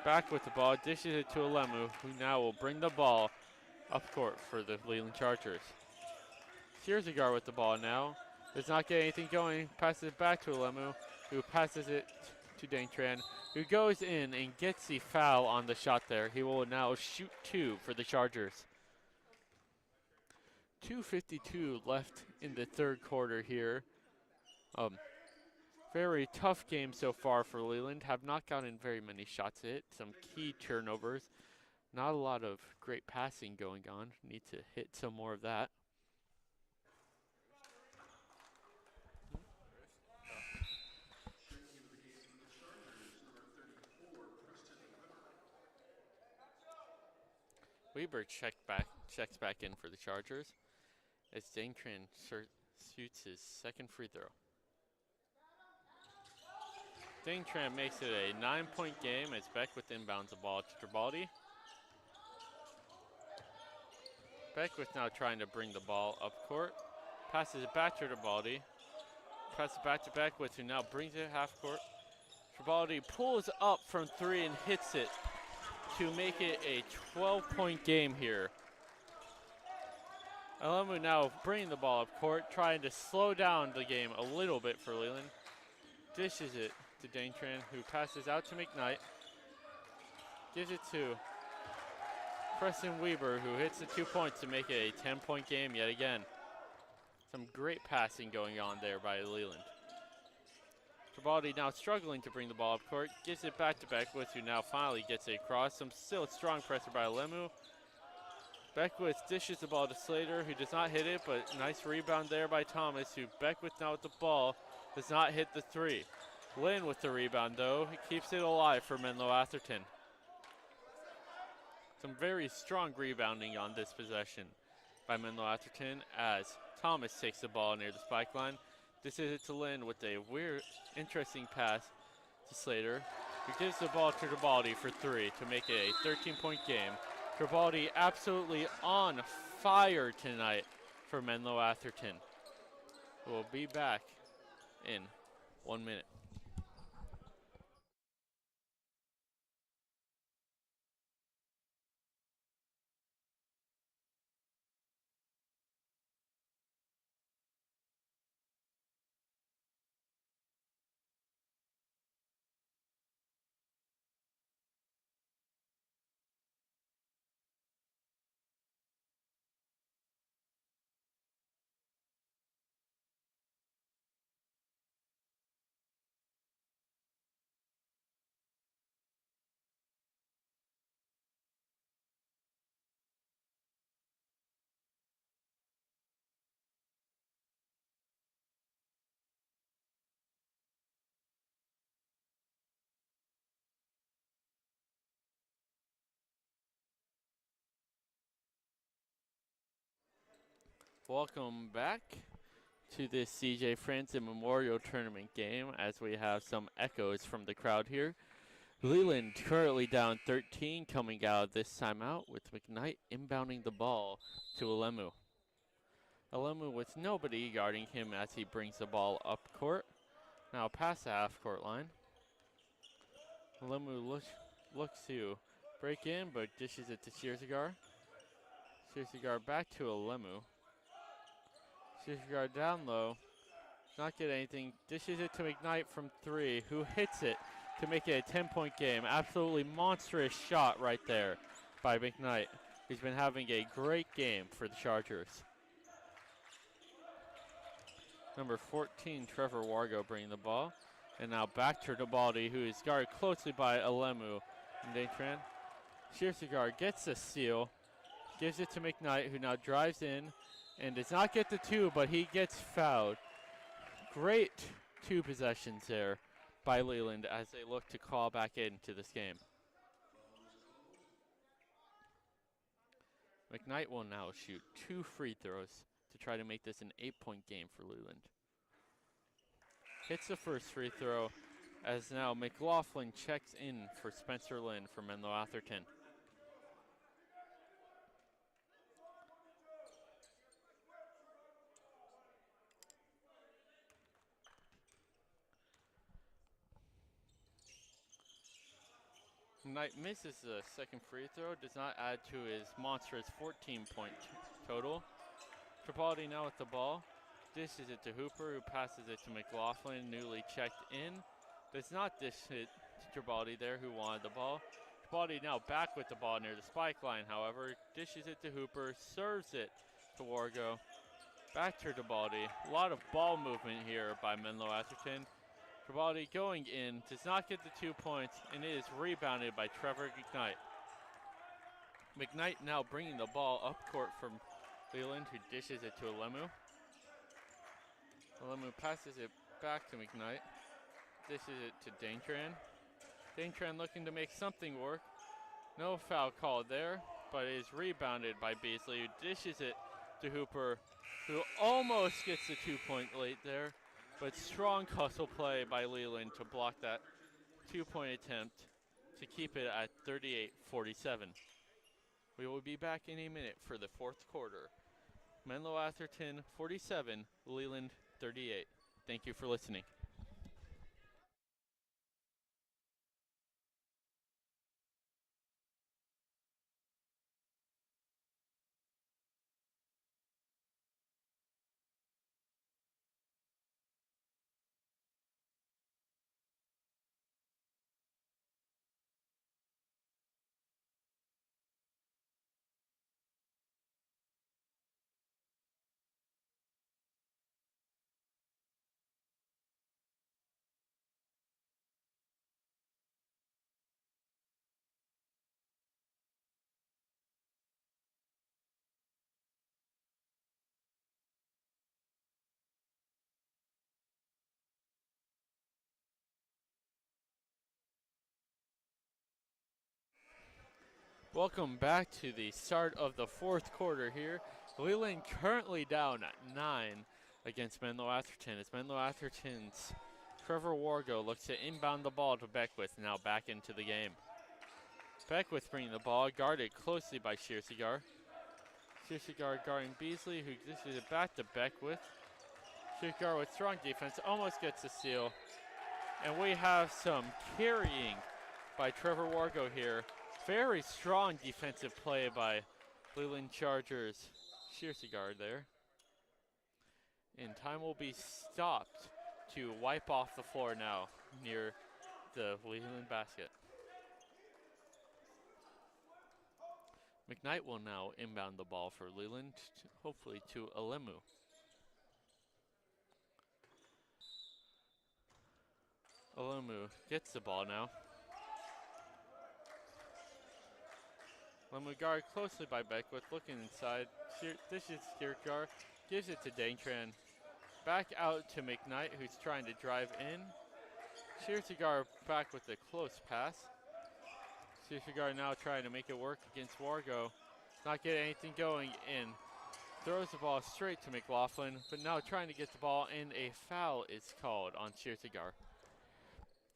[SPEAKER 1] Back with the ball, dishes it to Alemu, who now will bring the ball up court for the Leland Chargers. Shearcigar with the ball now. Does not get anything going. Passes it back to Alemu, who passes it to Dangtran, who goes in and gets the foul on the shot there. He will now shoot 2 for the Chargers. 2:52 left in the third quarter here. Very tough game so far for Leland. Have not gotten very many shots hit. Some key turnovers. Not a lot of great passing going on. Need to hit some more of that. Weber checks back in for the Chargers as Dangtran shoots his second free throw. Dangtran makes it a 9-point game as Beckwith inbounds the ball to Tribaldi. Beckwith now trying to bring the ball up court. Passes it back to Tribaldi. Passes it back to Beckwith, who now brings it half court. Tribaldi pulls up from 3 and hits it to make it a 12-point game here. Alemu now bringing the ball up court, trying to slow down the game a little bit for Leland. Dishes it to Dangtran, who passes out to McKnight. Gives it to Preston Weber, who hits the 2 points to make it a 10-point game yet again. Some great passing going on there by Leland. Tribaldi now struggling to bring the ball up court. Gives it back to Beckwith, who now finally gets it across. Some still strong pressure by Lemu. Beckwith dishes the ball to Slater, who does not hit it, but nice rebound there by Thomas, who Beckwith now with the ball does not hit the three. Lynn with the rebound, though. He keeps it alive for Menlo-Atherton. Some very strong rebounding on this possession by Menlo-Atherton as Thomas takes the ball near the spike line. This is it to Lynn with a weird, interesting pass to Slater, who gives the ball to Tribaldi for three to make it a 13-point game. Tribaldi absolutely on fire tonight for Menlo-Atherton. We'll be back in 1 minute. Welcome back to this CJ Frandsen Memorial Tournament game as we have some echoes from the crowd here. Leland currently down 13 coming out of this timeout with McKnight inbounding the ball to Alemu. Alemu with nobody guarding him as he brings the ball up court. Now past the half court line. Alemu looks to break in but dishes it to Shearzigar. Shearzigar back to Alemu. Shearzigar down low. Not get anything. Dishes it to McKnight from three, who hits it to make it a 10-point game. Absolutely monstrous shot right there by McKnight. He's been having a great game for the Chargers. Number 14, Trevor Wargo bringing the ball. And now back to Tribaldi, who is guarded closely by Alemu and Daytran. Shearzigar gets the steal, gives it to McKnight, who now drives in and does not get the two, but he gets fouled. Great two possessions there by Leland as they look to call back into this game. McKnight will now shoot 2 free throws to try to make this an 8-point game for Leland. Hits the first free throw as now McLaughlin checks in for Spencer Lynn for Menlo-Atherton. Knight misses the second free throw, does not add to his monstrous 14-point total. Tribaldi now with the ball, dishes it to Hooper, who passes it to McLaughlin, newly checked in. Does not dish it to Tribaldi there, who wanted the ball. Tribaldi now back with the ball near the spike line, however, dishes it to Hooper, serves it to Wargo. Back to Tribaldi. A lot of ball movement here by Menlo-Atherton. Tribaldi going in, does not get the 2 points, and it is rebounded by Trevor McKnight. McKnight now bringing the ball up court from Leland, who dishes it to Alemu. Alemu passes it back to McKnight, dishes it to Daintran. Daintran looking to make something work. No foul called there, but it is rebounded by Beasley, who dishes it to Hooper, who almost gets the 2-point late there. But strong hustle play by Leland to block that 2-point attempt to keep it at 38-47. We will be back in a minute for the fourth quarter. Menlo-Atherton 47, Leland 38. Thank you for listening. Welcome back to the start of the fourth quarter here. Leland currently down 9 against Menlo-Atherton as Menlo-Atherton's Trevor Wargo looks to inbound the ball to Beckwith, now back into the game. Beckwith bringing the ball, guarded closely by Shearcigar. Shearcigar guarding Beasley, who dishes it back to Beckwith. Shearcigar with strong defense, almost gets a steal. And we have some carrying by Trevor Wargo here. Very strong defensive play by Leland Chargers. Shearcigar there. And time will be stopped to wipe off the floor now near the Leland basket. McKnight will now inbound the ball for Leland, hopefully to Alemu. Alemu gets the ball now. Alemu guarded closely by Beckwith, looking inside. This is Shearcigar, gives it to Daintran. Back out to McKnight, who's trying to drive in. Shearcigar back with a close pass. Shearcigar now trying to make it work against Wargo. Not getting anything going in. Throws the ball straight to McLaughlin, but now trying to get the ball, and a foul is called on Shearcigar.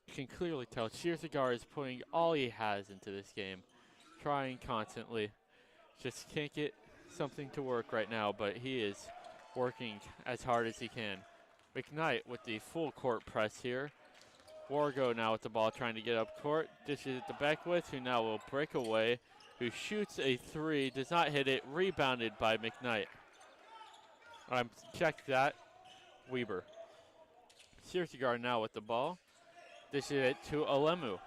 [SPEAKER 1] You can clearly tell Shearcigar is putting all he has into this game. Trying constantly. Just can't get something to work right now, but he is working as hard as he can. McKnight with the full court press here. Wargo now with the ball trying to get up court. Dishes it to Beckwith, who now will break away. Who shoots a three, does not hit it. Rebounded by McKnight. Check that. Weber. Shearcigar now with the ball. Dishes it to Alemu.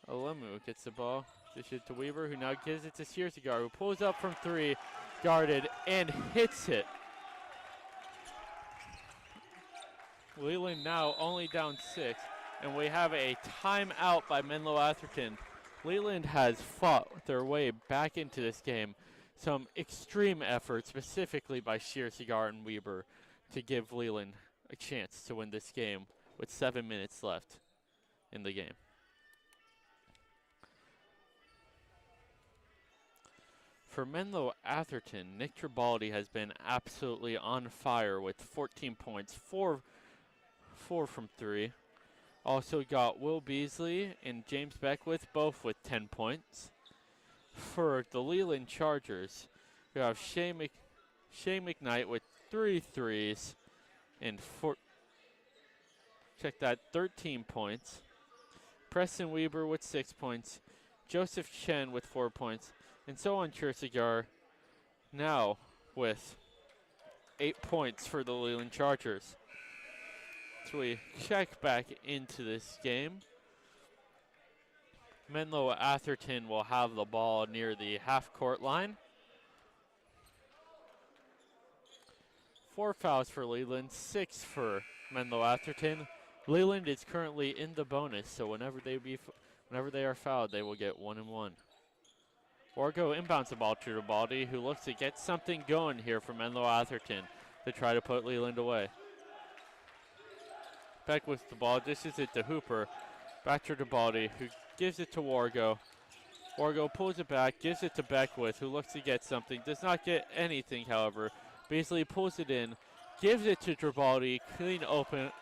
[SPEAKER 1] Alemu gets the ball. Dishes it to Weber, who now gives it to Shearcigar, who pulls up from three, guarded, and hits it. Leland now only down 6, and we have a timeout by Menlo-Atherton. Leland has fought their way back into this game. Some extreme effort, specifically by Shearcigar and Weber, to give Leland a chance to win this game with 7 minutes left in the game. For Menlo-Atherton, Nick Tribaldi has been absolutely on fire with 14 points, 4 from 3. Also got Will Beasley and James Beckwith, both with 10 points. For the Leland Chargers, we have Shea McKnight with 3 threes and 13 points. Preston Weber with 6 points. Joseph Chen with 4 points. And so on Shearcigar now with 8 points for the Leland Chargers. So we check back into this game. Menlo-Atherton will have the ball near the half-court line. 4 fouls for Leland, 6 for Menlo-Atherton. Leland is currently in the bonus, so whenever they are fouled, they will get 1 and 1. Wargo inbounds the ball to Tribaldi, who looks to get something going here for Menlo-Atherton to try to put Leland away. Beck with the ball, dishes it to Hooper. Back to Tribaldi, who gives it to Wargo. Wargo pulls it back, gives it to Beckwith, who looks to get something. Does not get anything, however. Beasley pulls it in, gives it to Tribaldi, clean open.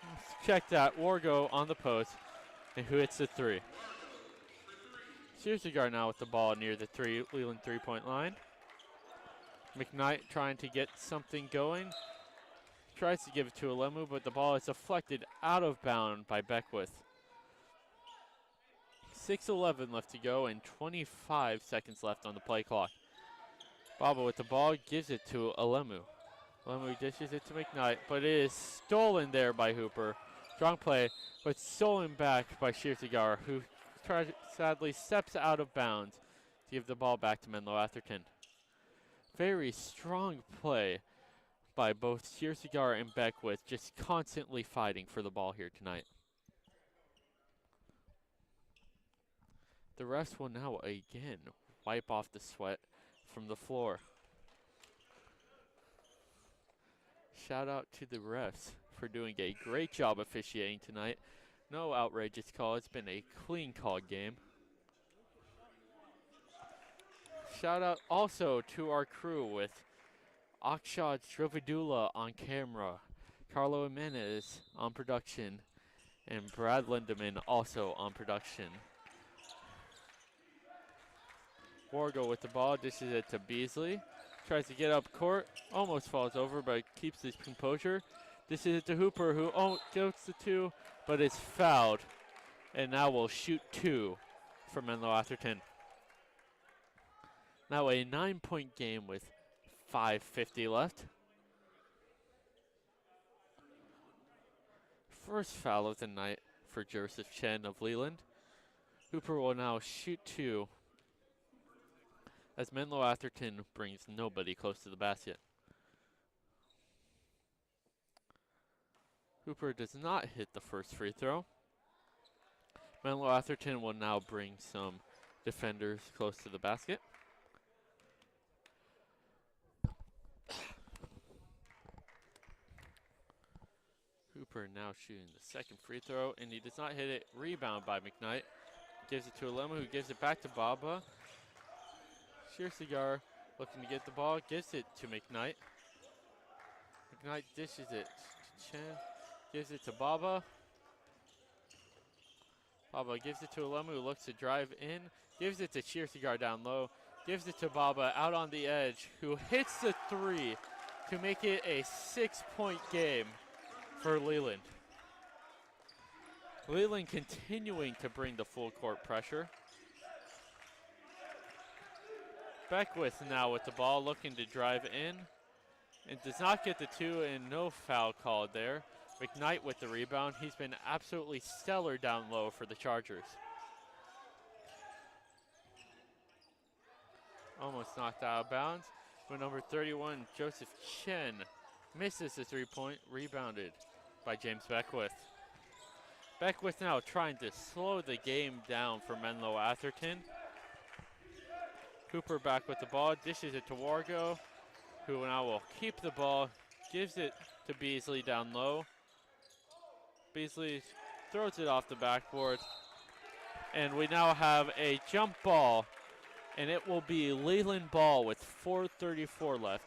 [SPEAKER 1] Check that, Wargo on the post, and who hits the 3. Shearcigar now with the ball near the Leland three-point line. McKnight trying to get something going. Tries to give it to Alemu, but the ball is deflected out of bounds by Beckwith. 6:11 left to go and 25 seconds left on the play clock. Baba with the ball, gives it to Alemu. Alemu dishes it to McKnight, but it is stolen there by Hooper. Strong play, but stolen back by Shearcigar, who sadly steps out of bounds to give the ball back to Menlo-Atherton. Very strong play by both Shearcigar and Beckwith, just constantly fighting for the ball here tonight. The refs will now again wipe off the sweat from the floor. Shout out to the refs for doing a great job officiating tonight. No outrageous call. It's been a clean called game. shout out also to our crew with Akshat Shrovidula on camera, Carlo Jimenez on production, and Brad Lindemann also on production. Wargo with the ball, dishes it to Beasley. Tries to get up court, almost falls over, but keeps his composure. Dishes it to Hooper, who goes to 2, but is fouled, and now will shoot 2 for Menlo-Atherton. Now a 9-point game with 5:50 left. First foul of the night for Joseph Chen of Leland. Hooper will now shoot 2 as Menlo-Atherton brings nobody close to the basket. Hooper does not hit the first free throw. Menlo-Atherton will now bring some defenders close to the basket. Hooper now shooting the second free throw, and he does not hit it. Rebound by McKnight. Gives it to Alema, who gives it back to Baba. Cigar looking to get the ball, gives it to McKnight. McKnight dishes it to Chen, gives it to Baba. Baba gives it to Alema, who looks to drive in, gives it to Cigar down low, gives it to Baba out on the edge, who hits the 3 to make it a 6-point game for Leland. Leland continuing to bring the full court pressure. Beckwith now with the ball, looking to drive in, and does not get the 2, and no foul called there. McKnight with the rebound. He's been absolutely stellar down low for the Chargers. Almost knocked out of bounds. But number 31, Joseph Chen, misses the 3-point, rebounded by James Beckwith. Beckwith now trying to slow the game down for Menlo-Atherton. Cooper back with the ball, dishes it to Wargo, who now will keep the ball, gives it to Beasley down low. Beasley throws it off the backboard, and we now have a jump ball, and it will be Leland ball with 4:34 left.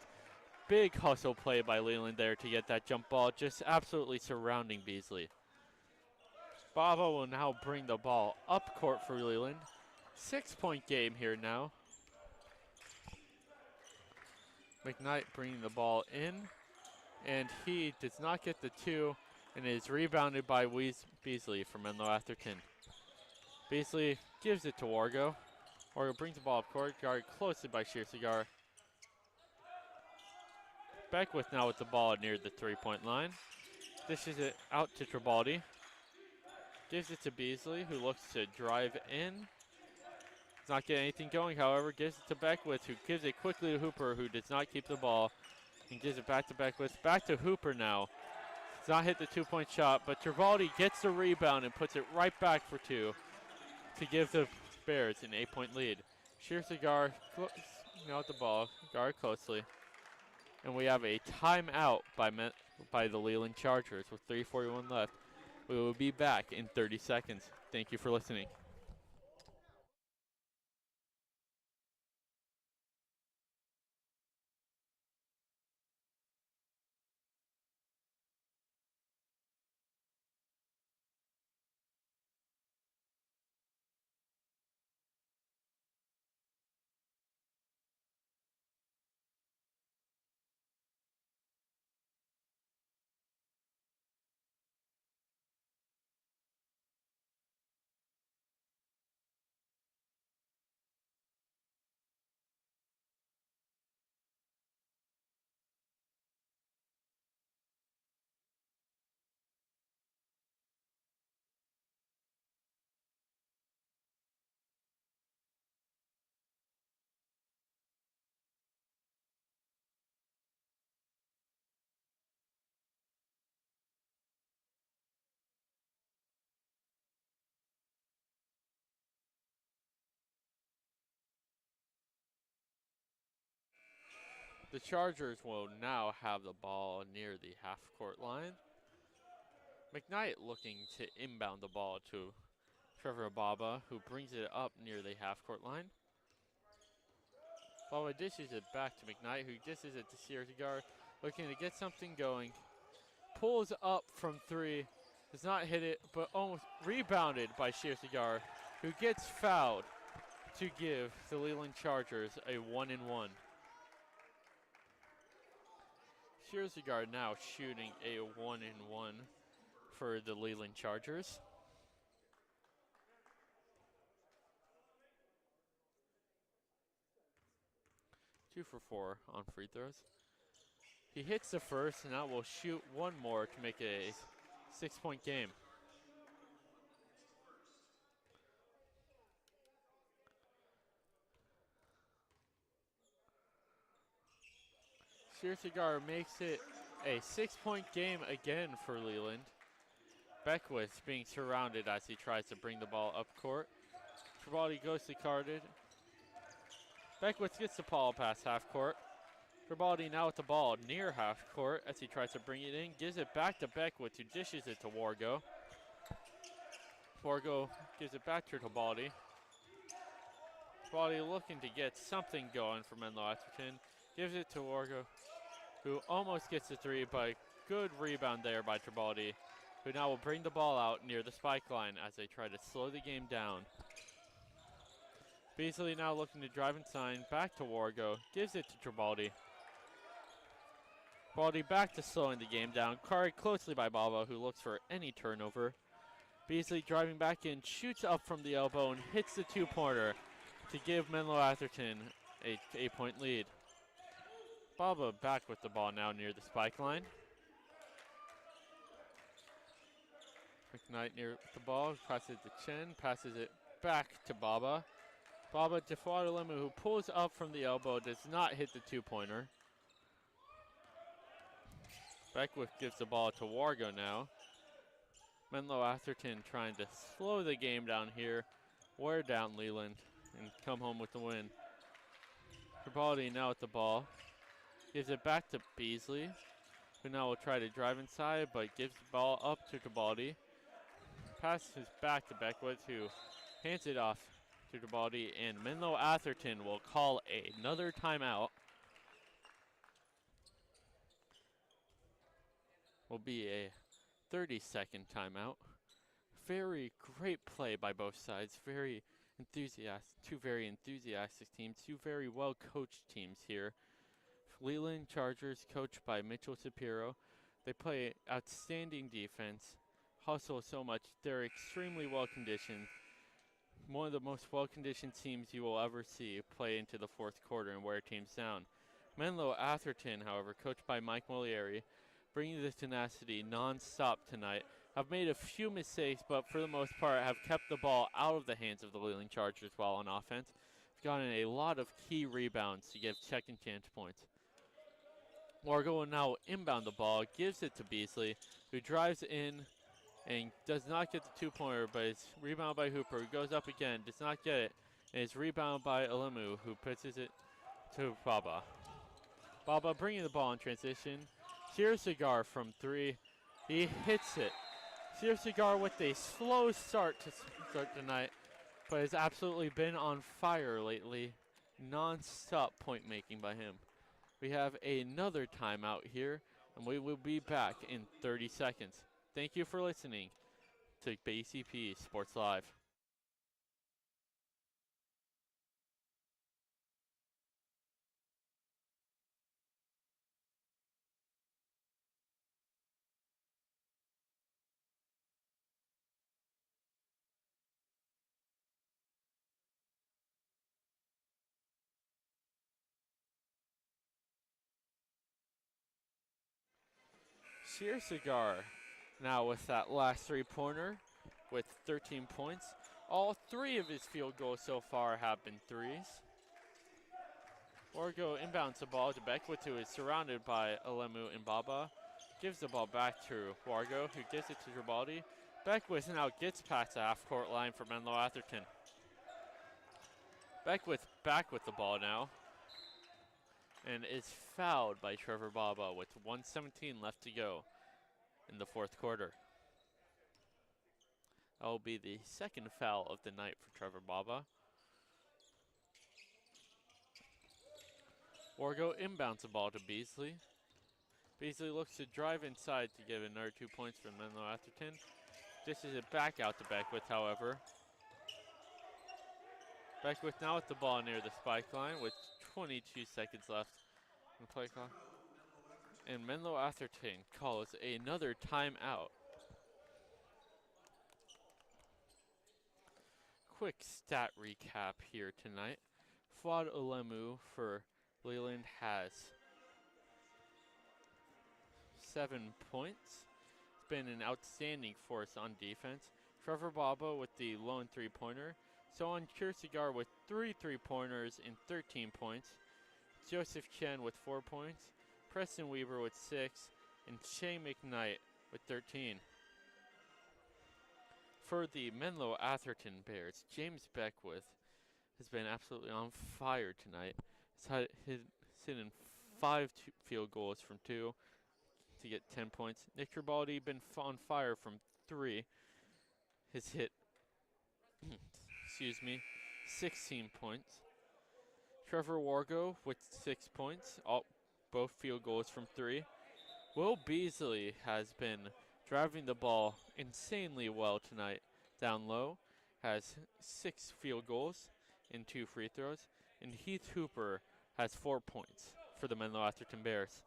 [SPEAKER 1] Big hustle play by Leland there to get that jump ball, just absolutely surrounding Beasley. Baba will now bring the ball up court for Leland. 6-point game here now. McKnight bringing the ball in, and he does not get the 2, and is rebounded by Beasley from Menlo-Atherton. Beasley gives it to Wargo. Wargo brings the ball up court, guarded closely by Cigar. Beckwith now with the ball near the 3-point line. Dishes it out to Tribaldi. Gives it to Beasley, who looks to drive in. Does not get anything going, however. Gives it to Beckwith, who gives it quickly to Hooper, who does not keep the ball. And gives it back to Beckwith. Back to Hooper now. Does not hit the 2-point shot, but Tribaldi gets the rebound and puts it right back for 2 to give the Bears an 8-point lead. Cigar out the ball, guard closely. And we have a timeout by the Leland Chargers with 3:41 left. We will be back in 30 seconds. Thank you for listening. The Chargers will now have the ball near the half-court line. McKnight looking to inbound the ball to Trevor Baba, who brings it up near the half-court line. Baba dishes it back to McKnight, who dishes it to Cigar, looking to get something going. Pulls up from three, does not hit it, but almost rebounded by Cigar, who gets fouled to give the Leland Chargers a 1-and-1. Cigar now shooting a 1-and-1 for the Leland Chargers. Two for 4 on free throws. He hits the first, and now will shoot one more to make it a 6-point game. Cigar makes it a 6-point game again for Leland. Beckwith being surrounded as he tries to bring the ball up court. Tribaldi goes to carded. Beckwith gets the ball past half court. Tribaldi now with the ball near half court as he tries to bring it in. Gives it back to Beckwith, who dishes it to Wargo. Wargo gives it back to Tribaldi. Tribaldi looking to get something going for Menlo-Atherton. Gives it to Wargo, who almost gets the three, but good rebound there by Tribaldi, who now will bring the ball out near the spike line as they try to slow the game down. Beasley now looking to drive inside, back to Wargo, gives it to Tribaldi. Tribaldi back to slowing the game down, carried closely by Baba, who looks for any turnover. Beasley driving back in, shoots up from the elbow and hits the two-pointer to give Menlo-Atherton a 8-point lead. Baba back with the ball now near the spike line. McKnight near the ball, passes it to Chen, passes it back to Baba. Baba to Fuadalemu, who pulls up from the elbow, does not hit the two-pointer. Beckwith gives the ball to Wargo now. Menlo-Atherton trying to slow the game down here, wear down Leland, and come home with the win. Tribaldi now with the ball. Gives it back to Beasley, who now will try to drive inside, but gives the ball up to Tribaldi. Passes back to Beckwith, who hands it off to Tribaldi, and Menlo-Atherton will call another timeout. Will be a 30-second timeout. Very great play by both sides. Very enthusiastic. Two very enthusiastic teams. Two very well-coached teams here. Leland Chargers, coached by Mitchell Shapiro. They play outstanding defense. Hustle so much. They're extremely well-conditioned. One of the most well-conditioned teams you will ever see play into the fourth quarter and wear teams down. Menlo-Atherton, however, coached by Mike Molieri, bringing the tenacity non-stop tonight, have made a few mistakes, but for the most part have kept the ball out of the hands of the Leland Chargers while on offense. They've gotten a lot of key rebounds to give second chance points. Wargo will now inbound the ball, gives it to Beasley, who drives in and does not get the two-pointer, but is rebounded by Hooper, who goes up again, does not get it, and is rebounded by Alemu, who pitches it to Baba. Baba bringing the ball in transition. Cigar from three. He hits it. Cigar with a slow start to start tonight, but has absolutely been on fire lately. Non-stop point making by him. We have another timeout here, and we will be back in 30 seconds. Thank you for listening to BCP Sports Live. Cigar now with that last three-pointer with 13 points. All three of his field goals so far have been threes. Wargo inbounds the ball to Beckwith, who is surrounded by Alemu and Baba. Gives the ball back to Wargo, who gives it to Tribaldi. Beckwith now gets past the half-court line for Menlo-Atherton. Beckwith back with the ball now, and is fouled by Trevor Baba with 1:17 left to go in the fourth quarter. That will be the second foul of the night for Trevor Baba. Wargo inbounds the ball to Beasley. Beasley looks to drive inside to give another 2 points for Menlo-Atherton. Dishes it back out to Beckwith, however. Beckwith now with the ball near the spike line with 22 seconds left in the play clock. And Menlo-Atherton calls another timeout. Quick stat recap here tonight. Fuad Olemu for Leland has 7 points. He's been an outstanding force on defense. Trevor Baba with the lone three-pointer. Sohan Kirsigar with 3 3-pointers and 13 points. Joseph Chen with 4 points. Preston Weaver with 6. And Shane McKnight with 13. For the Menlo-Atherton Bears, James Beckwith has been absolutely on fire tonight. He's hitting 5 field goals from 2 to get 10 points. Nick Tribaldi been on fire from 3. Has hit, 16 points. Trevor Wargo with 6 points, both field goals from 3. Will Beasley has been driving the ball insanely well tonight down low, has 6 field goals and 2 free throws. And Heath Hooper has 4 points for the Menlo-Atherton Bears.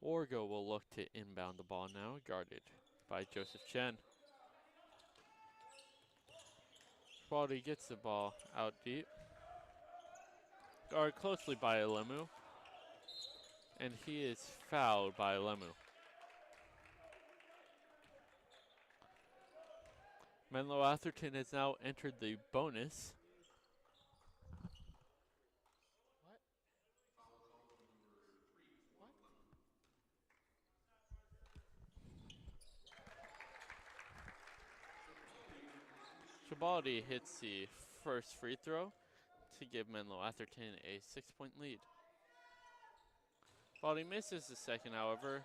[SPEAKER 1] Wargo will look to inbound the ball now, guarded by Joseph Chen. Quality gets the ball out deep. Guarded closely by Olemu. And he is fouled by Olemu. Menlo-Atherton has now entered the bonus. Tribaldi hits the first free throw to give Menlo-Atherton a 6-point lead. Tribaldi misses the second, however.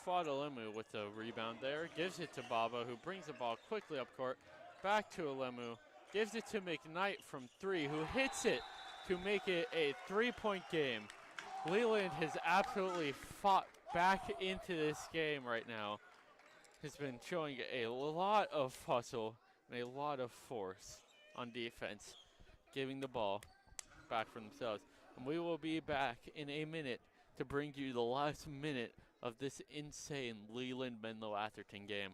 [SPEAKER 1] Fuad Olemu with a rebound there, gives it to Baba, who brings the ball quickly up court. Back to Olemu, gives it to McKnight from 3, who hits it to make it a 3-point game. Leland has absolutely fought back into this game right now. Has been showing a lot of hustle and a lot of force on defense, giving the ball back for themselves. And we will be back in a minute to bring you the last minute of this insane Leland Menlo-Atherton game.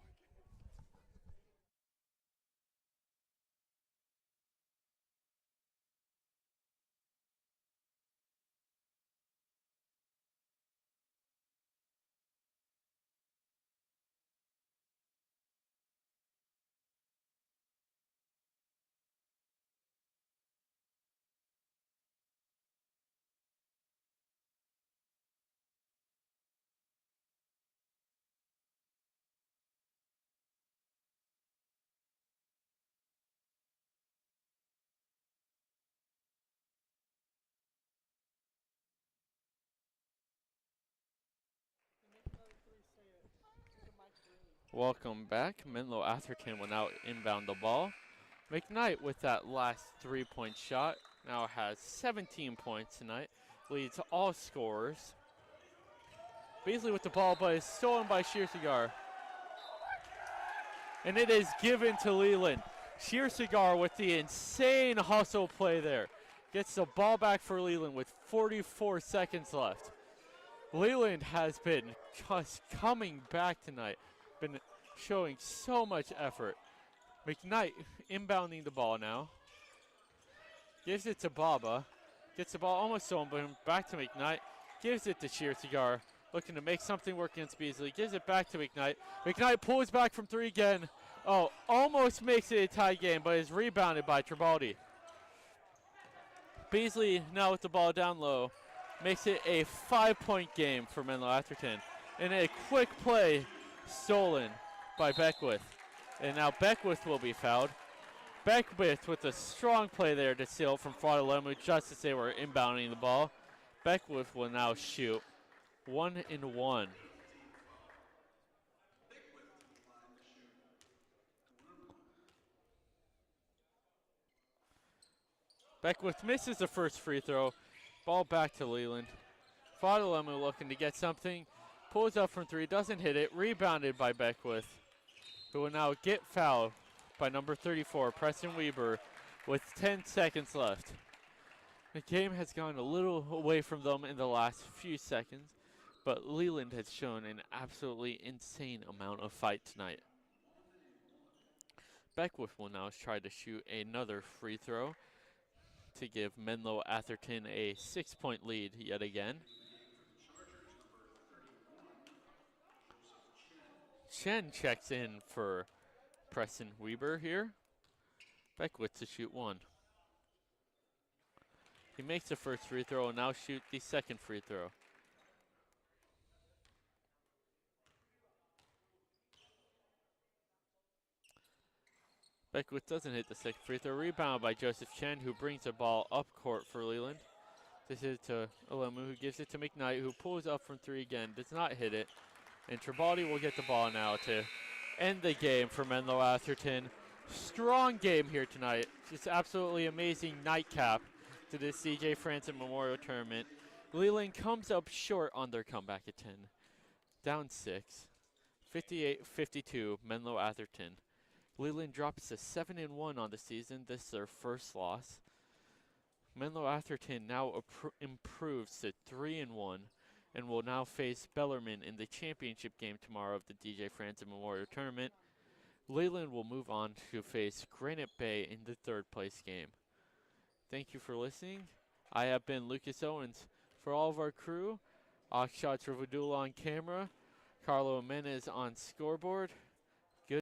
[SPEAKER 1] Welcome back. Menlo-Atherton will now inbound the ball. McKnight with that last 3-point shot now has 17 points tonight. Leads all scorers. Beasley with the ball, but is stolen by Shearcigar. And it is given to Leland. Shearcigar with the insane hustle play there. Gets the ball back for Leland with 44 seconds left. Leland has been just coming back tonight. Been showing so much effort. McKnight inbounding the ball now. Gives it to Baba. Gets the ball almost stolen, but back to McKnight. Gives it to Shearcigar. Looking to make something work against Beasley. Gives it back to McKnight. McKnight pulls back from 3 again. Oh, almost makes it a tie game, but is rebounded by Tribaldi. Beasley now with the ball down low. Makes it a 5-point game for Menlo-Atherton. And a quick play stolen by Beckwith. And now Beckwith will be fouled. Beckwith with a strong play there to steal from Fuad Olemu just as they were inbounding the ball. Beckwith will now shoot 1 and 1. Beckwith misses the first free throw. Ball back to Leland. Fadalemu looking to get something. Pulls up from three, doesn't hit it. Rebounded by Beckwith, who will now get fouled by number 34, Preston Weber, with 10 seconds left. The game has gone a little away from them in the last few seconds, but Leland has shown an absolutely insane amount of fight tonight. Beckwith will now try to shoot another free throw to give Menlo-Atherton a 6-point lead yet again. Chen checks in for Preston Weber here. Beckwith to shoot one. He makes the first free throw and now shoot the second free throw. Beckwith doesn't hit the second free throw. Rebound by Joseph Chen, who brings the ball up court for Leland. This is to Olemu, who gives it to McKnight, who pulls up from three again, does not hit it. And Tribaldi will get the ball now to end the game for Menlo-Atherton. Strong game here tonight. Just absolutely amazing nightcap to this CJ Frandsen Memorial Tournament. Leland comes up short on their comeback at 10. Down 6. 58-52, Menlo-Atherton. Leland drops to 7-1 on the season. This is their first loss. Menlo-Atherton now improves to 3-1 and will now face Bellarmine in the championship game tomorrow of the DJ Frandsen Memorial Tournament. Leland will move on to face Granite Bay in the third place game. Thank you for listening. I have been Lucas Owens. For all of our crew, Akshat Travadula on camera, Carlo Jimenez on scoreboard,